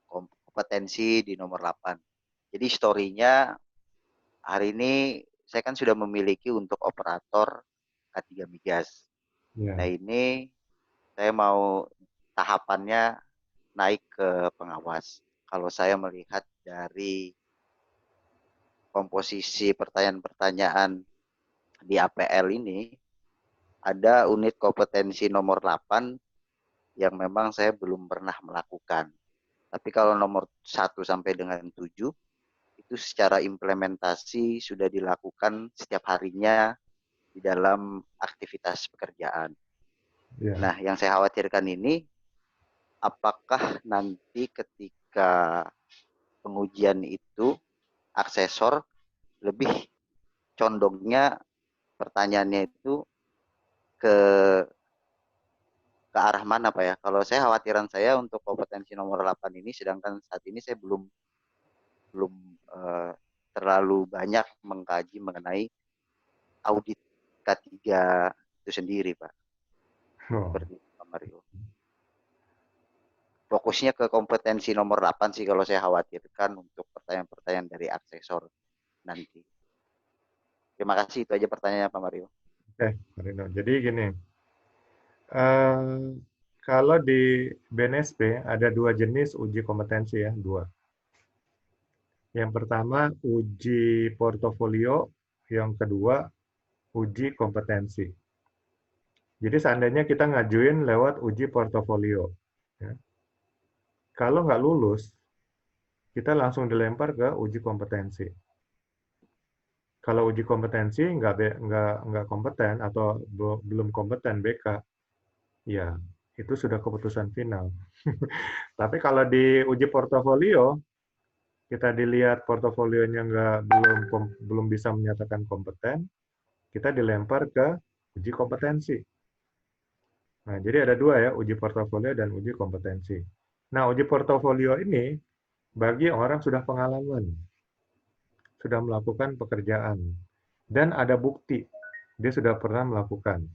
kompetensi di nomor 8. Jadi story-nya hari ini saya kan sudah memiliki untuk operator K3 Migas. Ya. Nah ini saya mau tahapannya naik ke pengawas. Kalau saya melihat dari komposisi pertanyaan-pertanyaan di APL ini, ada unit kompetensi nomor 8 yang memang saya belum pernah melakukan. Tapi kalau nomor 1 sampai dengan 7, itu secara implementasi sudah dilakukan setiap harinya di dalam aktivitas pekerjaan. Ya. Nah, yang saya khawatirkan ini, apakah nanti ketika pengujian itu, aksesor lebih condongnya pertanyaannya itu ke arah mana Pak ya? Kalau saya khawatiran saya untuk kompetensi nomor 8 ini, sedangkan saat ini saya belum terlalu banyak mengkaji mengenai audit K3 itu sendiri Pak. Oh. Seperti Pak Mario. Fokusnya ke kompetensi nomor 8 sih kalau saya khawatirkan untuk pertanyaan-pertanyaan dari aksesor nanti. Terima kasih, itu aja pertanyaannya Pak Mario. Oke, Marino. Jadi gini, kalau di BNSP ada 2 jenis uji kompetensi ya, 2. Yang pertama uji portofolio, yang kedua uji kompetensi. Jadi seandainya kita ngajuin lewat uji portofolio, ya. Kalau nggak lulus, kita langsung dilempar ke uji kompetensi. Kalau uji kompetensi nggak kompeten atau belum kompeten BK, ya itu sudah keputusan final. Tapi kalau di uji portofolio, kita dilihat portofolionya belum bisa menyatakan kompeten, kita dilempar ke uji kompetensi. Nah, jadi ada 2 ya, uji portofolio dan uji kompetensi. Nah, uji portofolio ini bagi orang sudah pengalaman, sudah melakukan pekerjaan, dan ada bukti dia sudah pernah melakukan.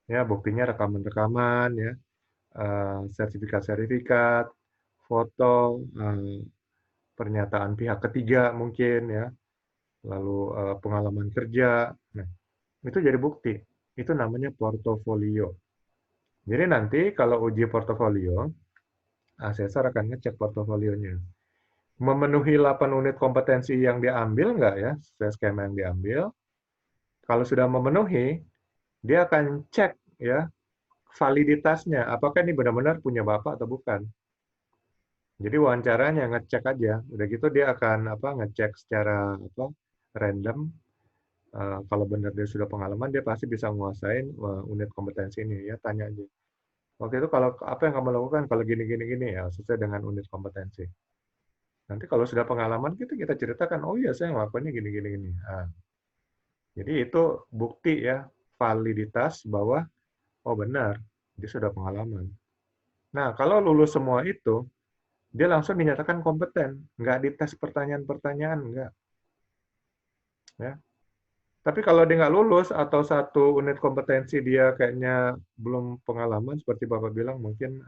Ya, buktinya rekaman-rekaman, ya, sertifikat-sertifikat, foto, pernyataan pihak ketiga mungkin ya, lalu pengalaman kerja. Nah, itu jadi bukti. Itu namanya portofolio. Jadi nanti kalau uji portofolio, asesor akan ngecek portofolionya. Memenuhi 8 unit kompetensi yang diambil nggak ya, sesuai skema yang diambil. Kalau sudah memenuhi, dia akan cek ya validitasnya, apakah ini benar-benar punya Bapak atau bukan. Jadi wawancaranya ngecek aja, udah gitu dia akan ngecek secara random. Kalau benar dia sudah pengalaman, dia pasti bisa menguasain unit kompetensi ini ya, tanya aja. Waktu itu kalau apa yang kamu lakukan kalau gini ya sesuai dengan unit kompetensi. Nanti kalau sudah pengalaman kita ceritakan, oh iya saya ngelakuinnya gini. Nah, jadi itu bukti ya validitas bahwa oh benar dia sudah pengalaman. Nah kalau lulus semua itu, dia langsung dinyatakan kompeten, nggak dites pertanyaan-pertanyaan, nggak. Ya. Tapi kalau dia nggak lulus atau satu unit kompetensi dia kayaknya belum pengalaman, seperti Bapak bilang mungkin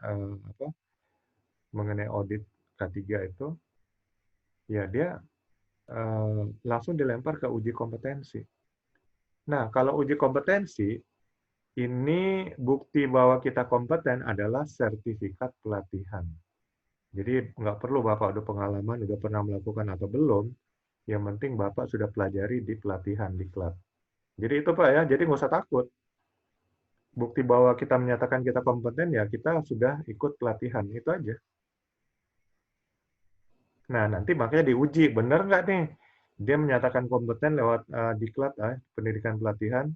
mengenai audit K3 itu, ya dia langsung dilempar ke uji kompetensi. Nah, kalau uji kompetensi, ini bukti bahwa kita kompeten adalah sertifikat pelatihan. Jadi nggak perlu Bapak udah pengalaman, udah pernah melakukan atau belum, yang penting Bapak sudah pelajari di pelatihan, di klub. Jadi itu Pak ya, jadi nggak usah takut. Bukti bahwa kita menyatakan kita kompeten ya kita sudah ikut pelatihan, itu aja. Nah, nanti makanya diuji, benar nggak nih? Dia menyatakan kompeten lewat diklat, pendidikan pelatihan.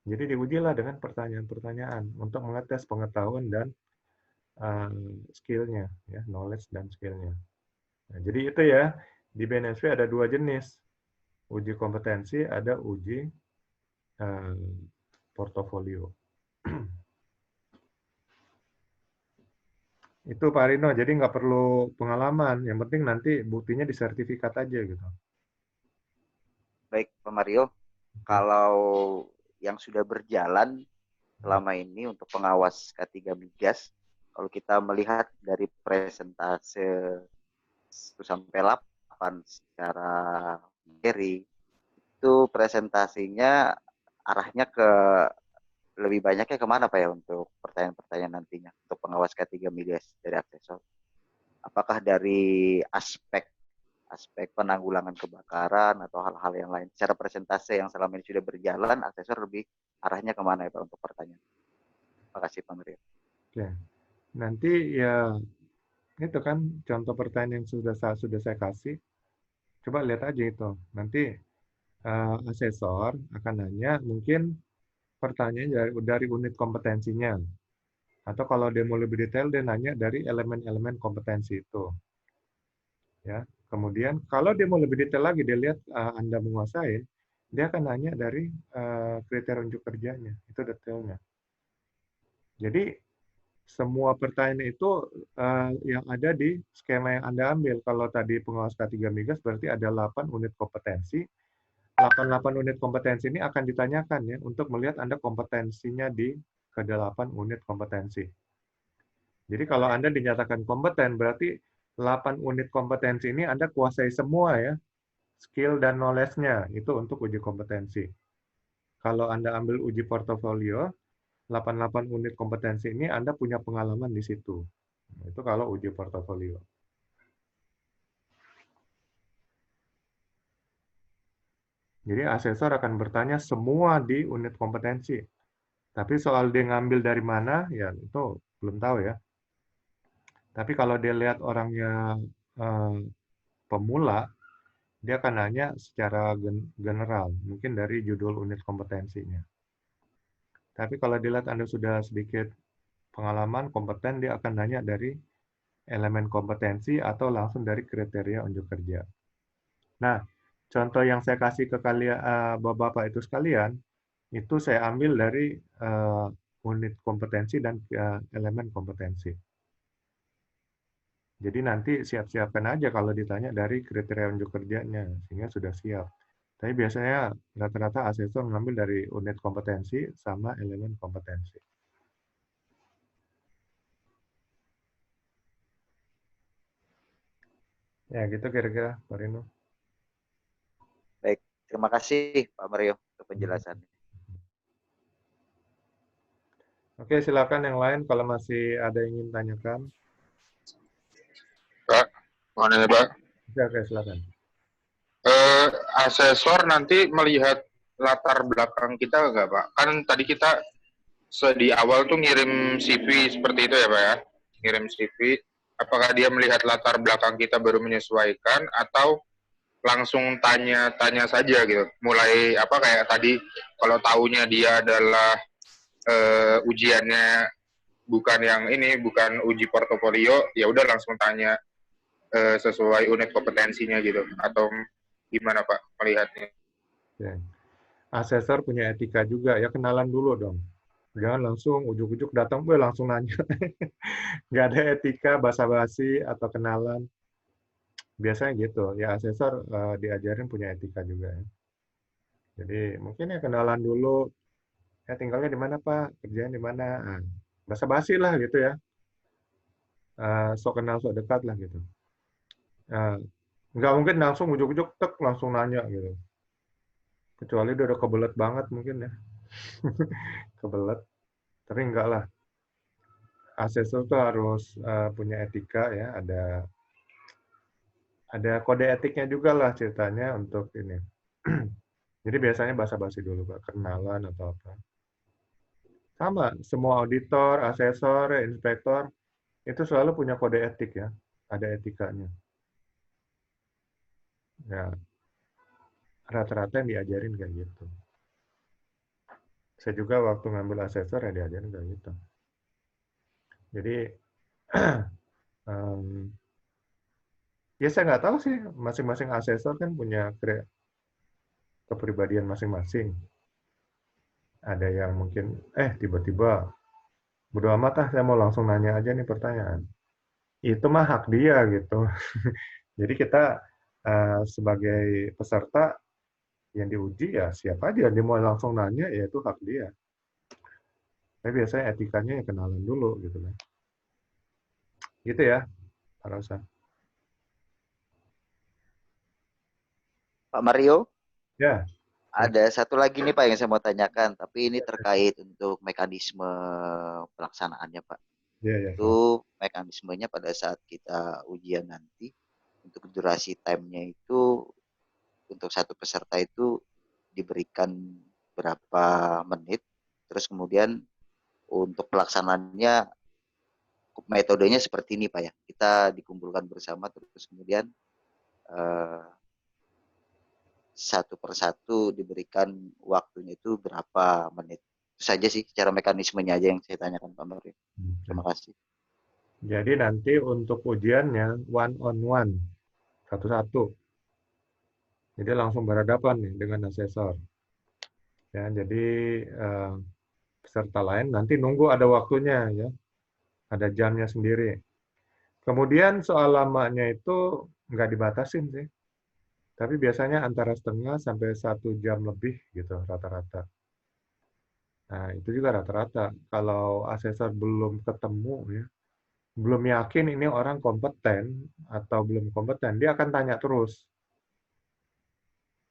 Jadi diujilah dengan pertanyaan-pertanyaan untuk mengetes pengetahuan dan skill-nya, ya, knowledge dan skill-nya. Nah, jadi itu ya, di BNSP ada 2 jenis. Uji kompetensi, ada uji portofolio. Itu Pak Rino, jadi nggak perlu pengalaman, yang penting nanti buktinya di sertifikat aja gitu. Baik, Pak Mario. Kalau yang sudah berjalan selama ini untuk pengawas K3 Migas, kalau kita melihat dari presentase 1-8 secara materi, itu presentasinya arahnya ke lebih banyaknya kemana Pak ya untuk pertanyaan-pertanyaan nantinya untuk pengawas K3 Migas dari Aksesor? Apakah dari aspek penanggulangan kebakaran atau hal-hal yang lain? Secara presentase yang selama ini sudah berjalan, Aksesor lebih arahnya kemana ya Pak untuk pertanyaan? Terima kasih Pak Mario. Oke. Nanti ya itu kan contoh pertanyaan yang sudah saya kasih. Coba lihat aja itu. Nanti asesor akan nanya mungkin pertanyaan dari unit kompetensinya. Atau kalau dia mau lebih detail, dia nanya dari elemen-elemen kompetensi itu. Ya. Kemudian kalau dia mau lebih detail lagi, dia lihat Anda menguasai, dia akan nanya dari kriteria unjuk kerjanya. Itu detailnya. Jadi semua pertanyaan itu yang ada di skema yang Anda ambil. Kalau tadi pengawas K3 Migas berarti ada 8 unit kompetensi. 8 unit kompetensi ini akan ditanyakan ya untuk melihat Anda kompetensinya di ke-8 unit kompetensi. Jadi kalau Anda dinyatakan kompeten berarti 8 unit kompetensi ini Anda kuasai semua ya. Skill dan knowledge-nya itu untuk uji kompetensi. Kalau Anda ambil uji portofolio, 88 unit kompetensi ini Anda punya pengalaman di situ. Itu kalau uji portofolio. Jadi asesor akan bertanya semua di unit kompetensi. Tapi soal dia ngambil dari mana, ya itu belum tahu ya. Tapi kalau dia lihat orangnya pemula, dia akan nanya secara general, mungkin dari judul unit kompetensinya. Tapi kalau dilihat Anda sudah sedikit pengalaman, kompeten, dia akan nanya dari elemen kompetensi atau langsung dari kriteria unjuk kerja. Nah, contoh yang saya kasih ke kalian, Bapak-Bapak itu sekalian, itu saya ambil dari unit kompetensi dan elemen kompetensi. Jadi nanti siap-siapkan aja kalau ditanya dari kriteria unjuk kerjanya, sehingga sudah siap. Tapi biasanya rata-rata asesor mengambil dari unit kompetensi sama elemen kompetensi. Ya, gitu kira-kira, Pak Rino. Baik, terima kasih Pak Mario untuk penjelasannya. Oke, silakan yang lain kalau masih ada yang ingin tanyakan. Pak, mana ya Pak? Oke, silakan. Asesor nanti melihat latar belakang kita nggak Pak? Kan tadi kita di awal tuh ngirim CV seperti itu ya Pak ya? Ngirim CV, apakah dia melihat latar belakang kita baru menyesuaikan atau langsung tanya-tanya saja gitu? Mulai apa kayak tadi kalau taunya dia adalah ujiannya bukan yang ini, bukan uji portofolio, ya udah langsung tanya sesuai unit kompetensinya gitu, atau gimana Pak melihatnya? Ya. Asesor punya etika juga, ya kenalan dulu dong. Jangan langsung ujuk-ujuk datang, langsung nanya. Nggak ada etika, basa-basi, atau kenalan. Biasanya gitu, ya asesor diajarin punya etika juga ya. Jadi mungkin ya kenalan dulu, ya tinggalnya di mana Pak, kerjaan di mana, basa-basi lah gitu ya. Sok kenal, sok dekat lah gitu. Nggak mungkin langsung ujuk-ujuk, tek, langsung nanya gitu. Kecuali dia udah kebelet banget mungkin ya. Kebelet. Tapi enggak lah. Asesor tuh harus punya etika ya, ada kode etiknya juga lah ceritanya untuk ini. Jadi biasanya basa-basi dulu Pak, kenalan atau apa. Sama, semua auditor, asesor, inspektor, itu selalu punya kode etik ya, ada etikanya. Ya, rata-rata yang diajarin kayak gitu. Saya juga waktu ngambil asesor ya diajarin kayak gitu. Jadi Ya saya nggak tahu sih, masing-masing asesor kan punya kepribadian masing-masing. Ada yang mungkin, tiba-tiba, bodo amat ah, saya mau langsung nanya aja nih pertanyaan. Itu mah hak dia gitu. Jadi kita sebagai peserta yang diuji ya siapa aja, dia mau langsung nanya ya itu hak dia. Tapi biasanya etikanya ya kenalan dulu gitu kan. Gitu ya, Pak Rosa. Pak Mario, Ya, ada silakan. satu lagi nih Pak yang saya mau tanyakan, tapi ini terkait untuk mekanisme pelaksanaannya Pak. Ya, ya, silakan. Itu mekanismenya pada saat kita ujian nanti, untuk durasi time-nya itu, untuk satu peserta itu diberikan berapa menit, terus kemudian untuk pelaksanaannya metodenya seperti ini Pak ya. Kita dikumpulkan bersama terus kemudian eh, satu persatu diberikan waktunya itu berapa menit. Itu saja sih cara mekanismenya aja yang saya tanyakan Pak Mario. Terima Oke. kasih. Jadi nanti untuk ujiannya one on one, satu-satu. Jadi langsung berhadapan nih dengan asesor. Ya, jadi eh, peserta lain nanti nunggu ada waktunya ya, ada jamnya sendiri. Kemudian soal lamanya itu nggak dibatasin sih, tapi biasanya antara setengah sampai 1 jam lebih gitu rata-rata. Nah itu juga rata-rata. Kalau asesor belum ketemu ya, belum yakin ini orang kompeten atau belum kompeten, dia akan tanya terus.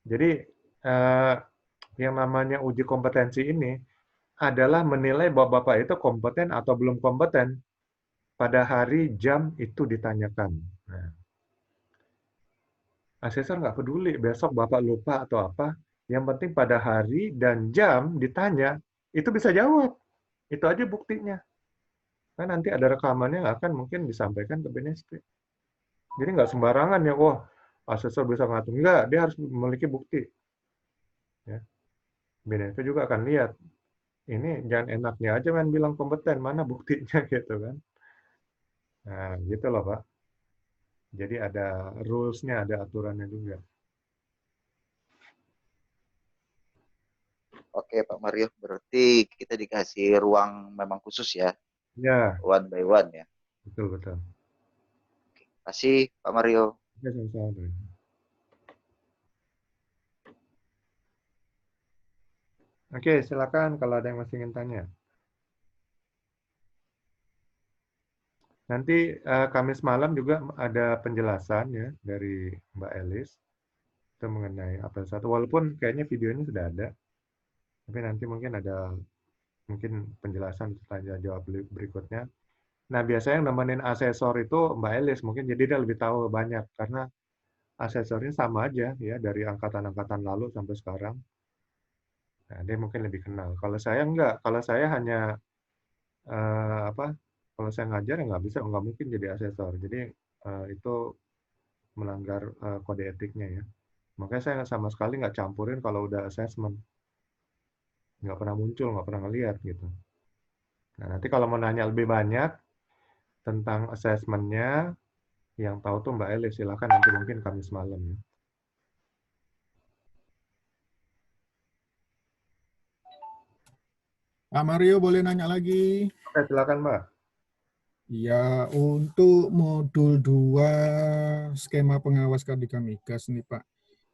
Jadi eh, yang namanya uji kompetensi ini adalah menilai bahwa Bapak itu kompeten atau belum kompeten pada hari jam itu ditanyakan. Nah, asesor nggak peduli besok Bapak lupa atau apa, yang penting pada hari dan jam ditanya, itu bisa jawab. Itu aja buktinya. Kan nanti ada rekamannya nggak akan mungkin disampaikan ke BNSP. Jadi nggak sembarangan ya, wah asesor bisa ngatur. Nggak, dia harus memiliki bukti. Ya. BNSP juga akan lihat, ini jangan enaknya aja main bilang kompeten, mana buktinya gitu kan. Nah, gitu loh Pak. Jadi ada rules-nya, ada aturannya juga. Oke Pak Mario, berarti kita dikasih ruang memang khusus ya, Ya, one by one ya. betul betul. Terima kasih Pak Mario. Ya, sama-sama. Oke, silakan kalau ada yang masih ingin tanya. Nanti Kamis malam juga ada penjelasan ya dari Mbak Elis itu mengenai apa satu. Walaupun kayaknya videonya sudah ada, tapi nanti mungkin ada mungkin penjelasan tanya jawab berikutnya. Nah, biasanya yang nemenin asesor itu Mbak Elis mungkin jadi dia lebih tahu banyak karena asesornya sama aja ya dari angkatan-angkatan lalu sampai sekarang. Nah, dia mungkin lebih kenal. Kalau saya enggak, kalau saya hanya apa? Kalau saya ngajar ya nggak bisa, nggak mungkin jadi asesor. Jadi itu melanggar kode etiknya ya. Makanya saya sama sekali nggak campurin kalau udah assessment. Nggak pernah muncul, nggak pernah ngeliat gitu. Nah, nanti kalau mau nanya lebih banyak tentang assessmentnya, yang tahu tuh Mbak Elis, silakan nanti mungkin Kamis malam ya. Pak Mario boleh nanya lagi? Oke, silakan Mbak. Ya, untuk modul 2 skema pengawas Kartika Migas nih Pak,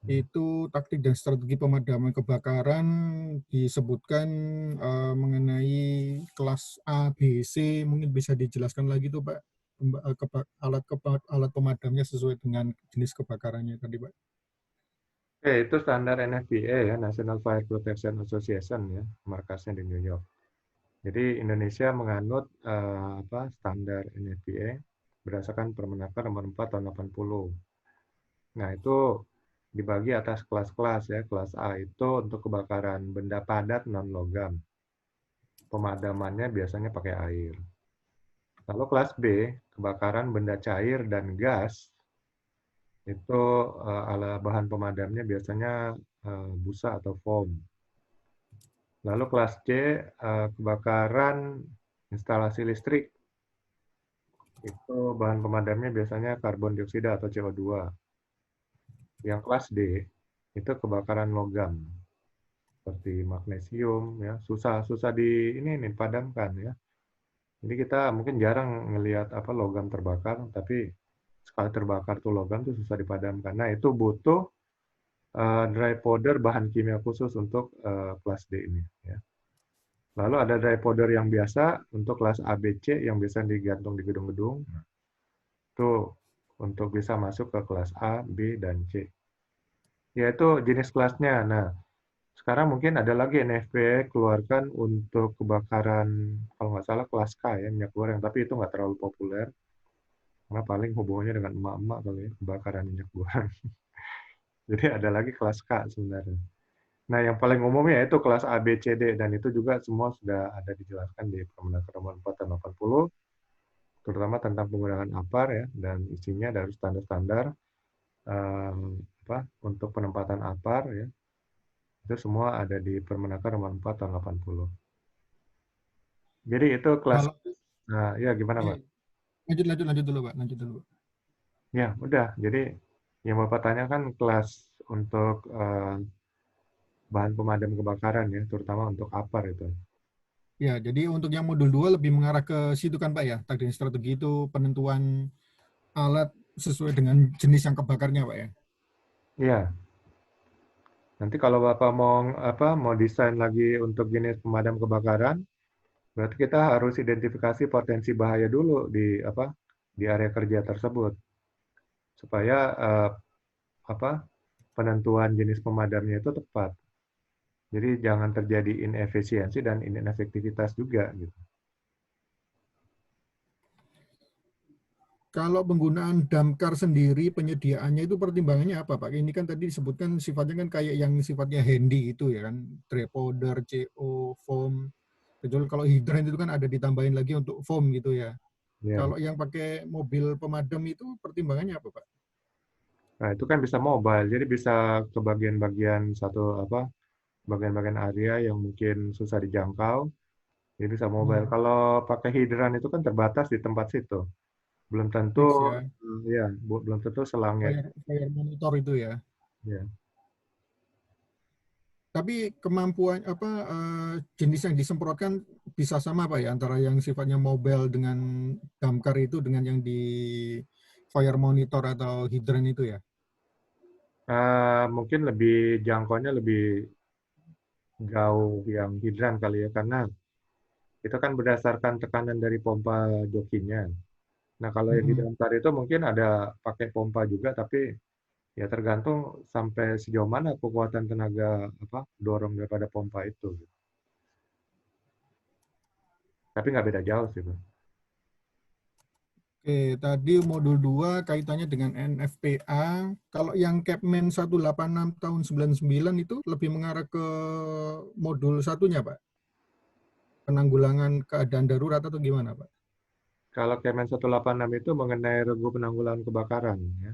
itu taktik dan strategi pemadaman kebakaran disebutkan mengenai kelas A, B, C, mungkin bisa dijelaskan lagi tuh Pak, alat pemadamnya sesuai dengan jenis kebakarannya tadi Pak. Oke, itu standar NFPA ya, National Fire Protection Association ya, markasnya di New York. Jadi Indonesia menganut standar NFPA berdasarkan Permenaker nomor 4 tahun 80. Nah, itu dibagi atas kelas-kelas ya. Kelas A itu untuk kebakaran benda padat non-logam. Pemadamannya biasanya pakai air. Lalu kelas B, kebakaran benda cair dan gas, itu bahan pemadamnya biasanya busa atau foam. Lalu kelas C, kebakaran instalasi listrik. Itu bahan pemadamnya biasanya karbon dioksida atau CO2. Yang kelas D itu kebakaran logam seperti magnesium ya, susah ini padamkan ya. Jadi kita mungkin jarang ngelihat apa logam terbakar, tapi sekali terbakar tuh logam tuh susah dipadamkan. Nah, itu butuh dry powder bahan kimia khusus untuk kelas D ini ya. Lalu ada dry powder yang biasa untuk kelas A, B, C yang biasa digantung di gedung-gedung. Itu untuk bisa masuk ke kelas A, B, dan C. Yaitu jenis kelasnya. Nah, sekarang mungkin ada lagi NFPA keluarkan untuk kebakaran, kalau nggak salah kelas K ya, minyak goreng. Tapi itu nggak terlalu populer. Karena paling hubungannya dengan emak-emak kali ya, kebakaran minyak goreng. Jadi ada lagi kelas K sebenarnya. Nah, yang paling umumnya itu kelas A, B, C, D. Dan itu juga semua sudah ada dijelaskan di Permenaker Nomor 4 tahun 80, terutama tentang penggunaan APAR ya, dan isinya dari standar-standar untuk penempatan APAR ya. Itu semua ada di Permenaker Nomor 4 tahun 80. Jadi itu kelas, Kalau nah ya gimana Pak? lanjut dulu Pak, lanjut dulu. Ya udah, jadi yang Bapak tanyakan kelas untuk bahan pemadam kebakaran ya, terutama untuk APAR itu. Ya, jadi untuk yang modul 2 lebih mengarah ke situ kan Pak ya, taktik strategi itu penentuan alat sesuai dengan jenis yang kebakarnya Pak ya. Iya, nanti kalau Bapak mau desain lagi untuk jenis pemadam kebakaran, berarti kita harus identifikasi potensi bahaya dulu di area kerja tersebut supaya penentuan jenis pemadamnya itu tepat. Jadi jangan terjadi inefisiensi dan inefektivitas juga gitu. Kalau penggunaan damkar sendiri penyediaannya itu pertimbangannya apa Pak? Ini kan tadi disebutkan sifatnya kan kayak yang sifatnya handy gitu ya kan, dry powder, CO, foam. Kecuali kalau hidran itu kan ada ditambahin lagi untuk foam gitu ya. Ya. Kalau yang pakai mobil pemadam itu pertimbangannya apa Pak? Nah, itu kan bisa mobile. Jadi bisa ke bagian-bagian bagian-bagian area yang mungkin susah dijangkau. Jadi bisa mobile. Kalau pakai hidran itu kan terbatas di tempat situ. Belum tentu, Fix ya, ya, belum tentu selangnya. fire monitor itu ya. Ya. Tapi kemampuan jenis yang disemprotkan bisa sama Pak ya antara yang sifatnya mobile dengan damkar itu dengan yang di fire monitor atau hidran itu ya. Mungkin lebih jangkauannya lebih jauh yang hidran kali ya, karena itu kan berdasarkan tekanan dari pompa jokinya. Nah, kalau yang di damkar itu mungkin ada pakai pompa juga, tapi ya tergantung sampai sejauh mana kekuatan tenaga dorong daripada pompa itu. Tapi nggak beda jauh sih, Bang. Oke, tadi modul 2 kaitannya dengan NFPA. Kalau yang Capman 186 tahun 99 itu lebih mengarah ke modul satunya, Pak? Penanggulangan keadaan darurat atau gimana, Pak? Kalau Kemen 186 itu mengenai regu penanggulangan kebakaran. Ya.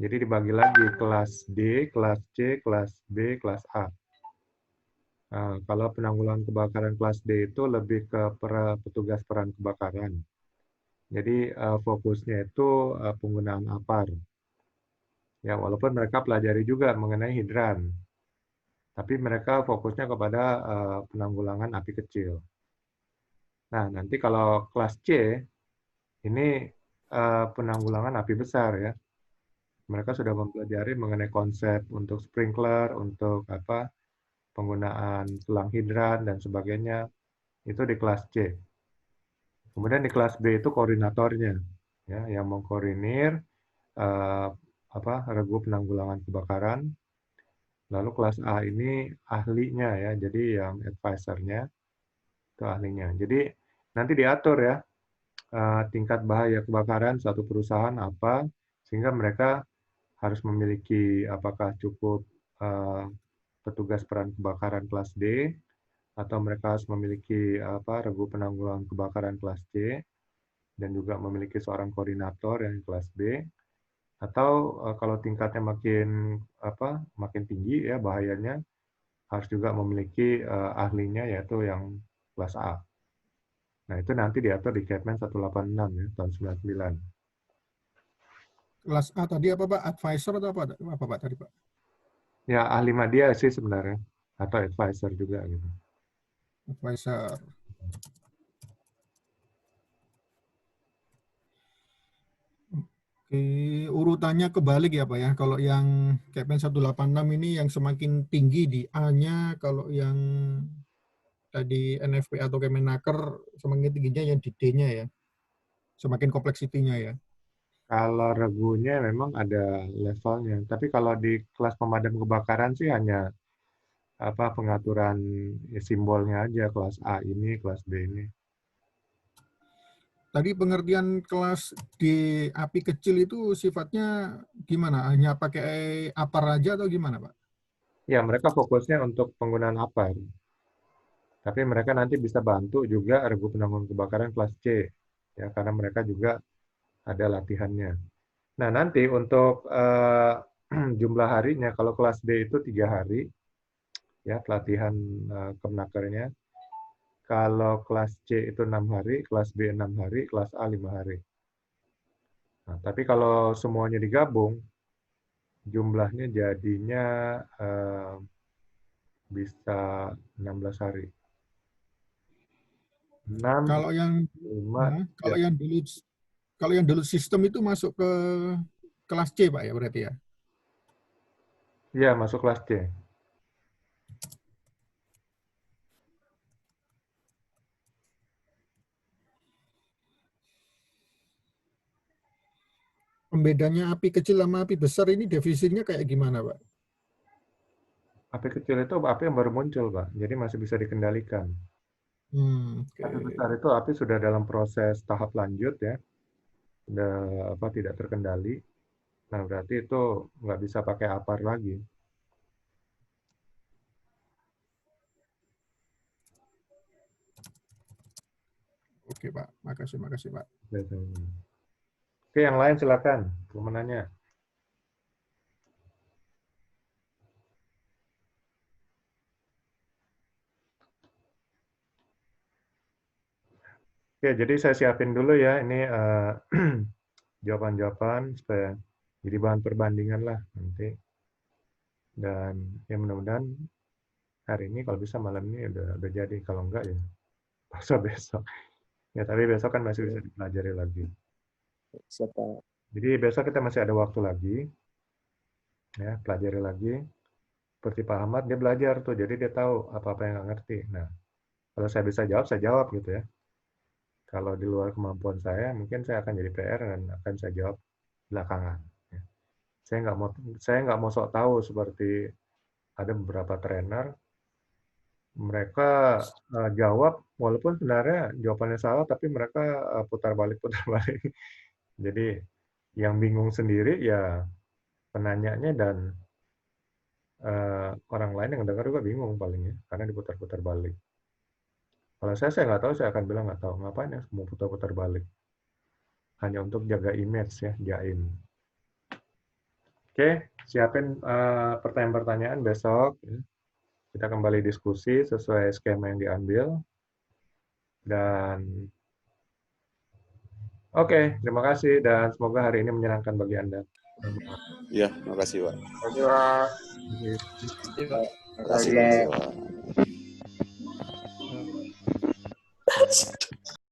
Jadi dibagi lagi kelas D, kelas C, kelas B, kelas A. Nah, kalau penanggulangan kebakaran kelas D itu lebih ke petugas peran kebakaran. Jadi fokusnya itu penggunaan APAR. Ya, walaupun mereka pelajari juga mengenai hidran, tapi mereka fokusnya kepada penanggulangan api kecil. Nah, nanti kalau kelas C ini penanggulangan api besar ya. Mereka sudah mempelajari mengenai konsep untuk sprinkler, untuk penggunaan tulang hidran dan sebagainya. Itu di kelas C. Kemudian di kelas B itu koordinatornya, ya, yang mengkoordinir eh, regu penanggulangan kebakaran. Lalu kelas A ini ahlinya ya, jadi yang advisernya itu ahlinya. Jadi nanti diatur ya tingkat bahaya kebakaran suatu perusahaan apa, sehingga mereka harus memiliki apakah cukup eh, petugas peran kebakaran kelas D, atau mereka harus memiliki regu penanggulangan kebakaran kelas C, dan juga memiliki seorang koordinator yang kelas B, atau kalau tingkatnya makin tinggi ya bahayanya, harus juga memiliki ahlinya yaitu yang kelas A. Nah, itu nanti diatur di Kepmen 186 ya, tahun 99. Kelas A tadi apa Pak? Advisor atau apa Pak tadi Pak? Ya, ahli media sih sebenarnya, atau advisor juga gitu. Advisor. Oke, urutannya kebalik ya Pak ya. Kalau yang Kepmen 186 ini yang semakin tinggi di A-nya, kalau yang tadi NFP atau Kemenaker semakin tingginya yang di D-nya ya. Semakin kompleksitinya ya. Kalau regunya memang ada levelnya, tapi kalau di kelas pemadam kebakaran sih hanya apa pengaturan simbolnya aja, kelas A ini, kelas B ini. Tadi pengertian kelas di api kecil itu sifatnya gimana? Hanya pakai apar aja atau gimana Pak? Ya, mereka fokusnya untuk penggunaan APAR. Tapi mereka nanti bisa bantu juga regu penanggulangan kebakaran kelas C, ya karena mereka juga ada latihannya. Nah, nanti untuk jumlah harinya, kalau kelas D itu 3 hari, ya pelatihan Kemnakernya. Kalau kelas C itu 6 hari, kelas B 6 hari, kelas A 5 hari. Nah, tapi kalau semuanya digabung, jumlahnya jadinya bisa 16 hari. 6, Kalau yang 5, kalau 3. yang dulu sistem itu masuk ke kelas C Pak ya berarti ya. Ya, masuk kelas C. Pembedanya api kecil sama api besar ini definisinya kayak gimana Pak? Api kecil itu api yang baru muncul, Pak. Jadi masih bisa dikendalikan. Api besar Oke. itu api sudah dalam proses tahap lanjut ya, sudah apa tidak terkendali. Nah, berarti itu nggak bisa pakai APAR lagi. Oke Pak, makasih Pak. Oke, yang lain silakan. Mau menanya. Oke, jadi saya siapin dulu ya ini jawaban-jawaban supaya jadi bahan perbandingan lah nanti. Dan ya mudah-mudahan hari ini kalau bisa malam ini udah jadi. Kalau enggak ya besok. Ya, tapi besok kan masih bisa dipelajari lagi. Jadi besok kita masih ada waktu lagi. Ya, pelajari lagi. Seperti Pak Ahmad, dia belajar tuh, jadi dia tahu apa-apa yang nggak ngerti. Nah, kalau saya bisa jawab, saya jawab gitu ya. Kalau di luar kemampuan saya, mungkin saya akan jadi PR dan akan saya jawab belakangan. Ya. Saya nggak mau sok tahu seperti ada beberapa trainer, mereka jawab walaupun sebenarnya jawabannya salah, tapi mereka putar balik. Jadi yang bingung sendiri ya penanyanya dan orang lain yang dengar juga bingung palingnya karena diputar-putar balik. Kalau saya nggak tahu, saya akan bilang nggak tahu. Ngapain ya mau putar-putar balik? Hanya untuk jaga image ya, jaim. Oke, siapin pertanyaan-pertanyaan besok. Ya. Kita kembali diskusi sesuai skema yang diambil. Dan oke, terima kasih dan semoga hari ini menyenangkan bagi Anda. Ya, makasih Pak. Terima kasih, Pak. Terima kasih. Iya, Pak. Terima kasih Pak.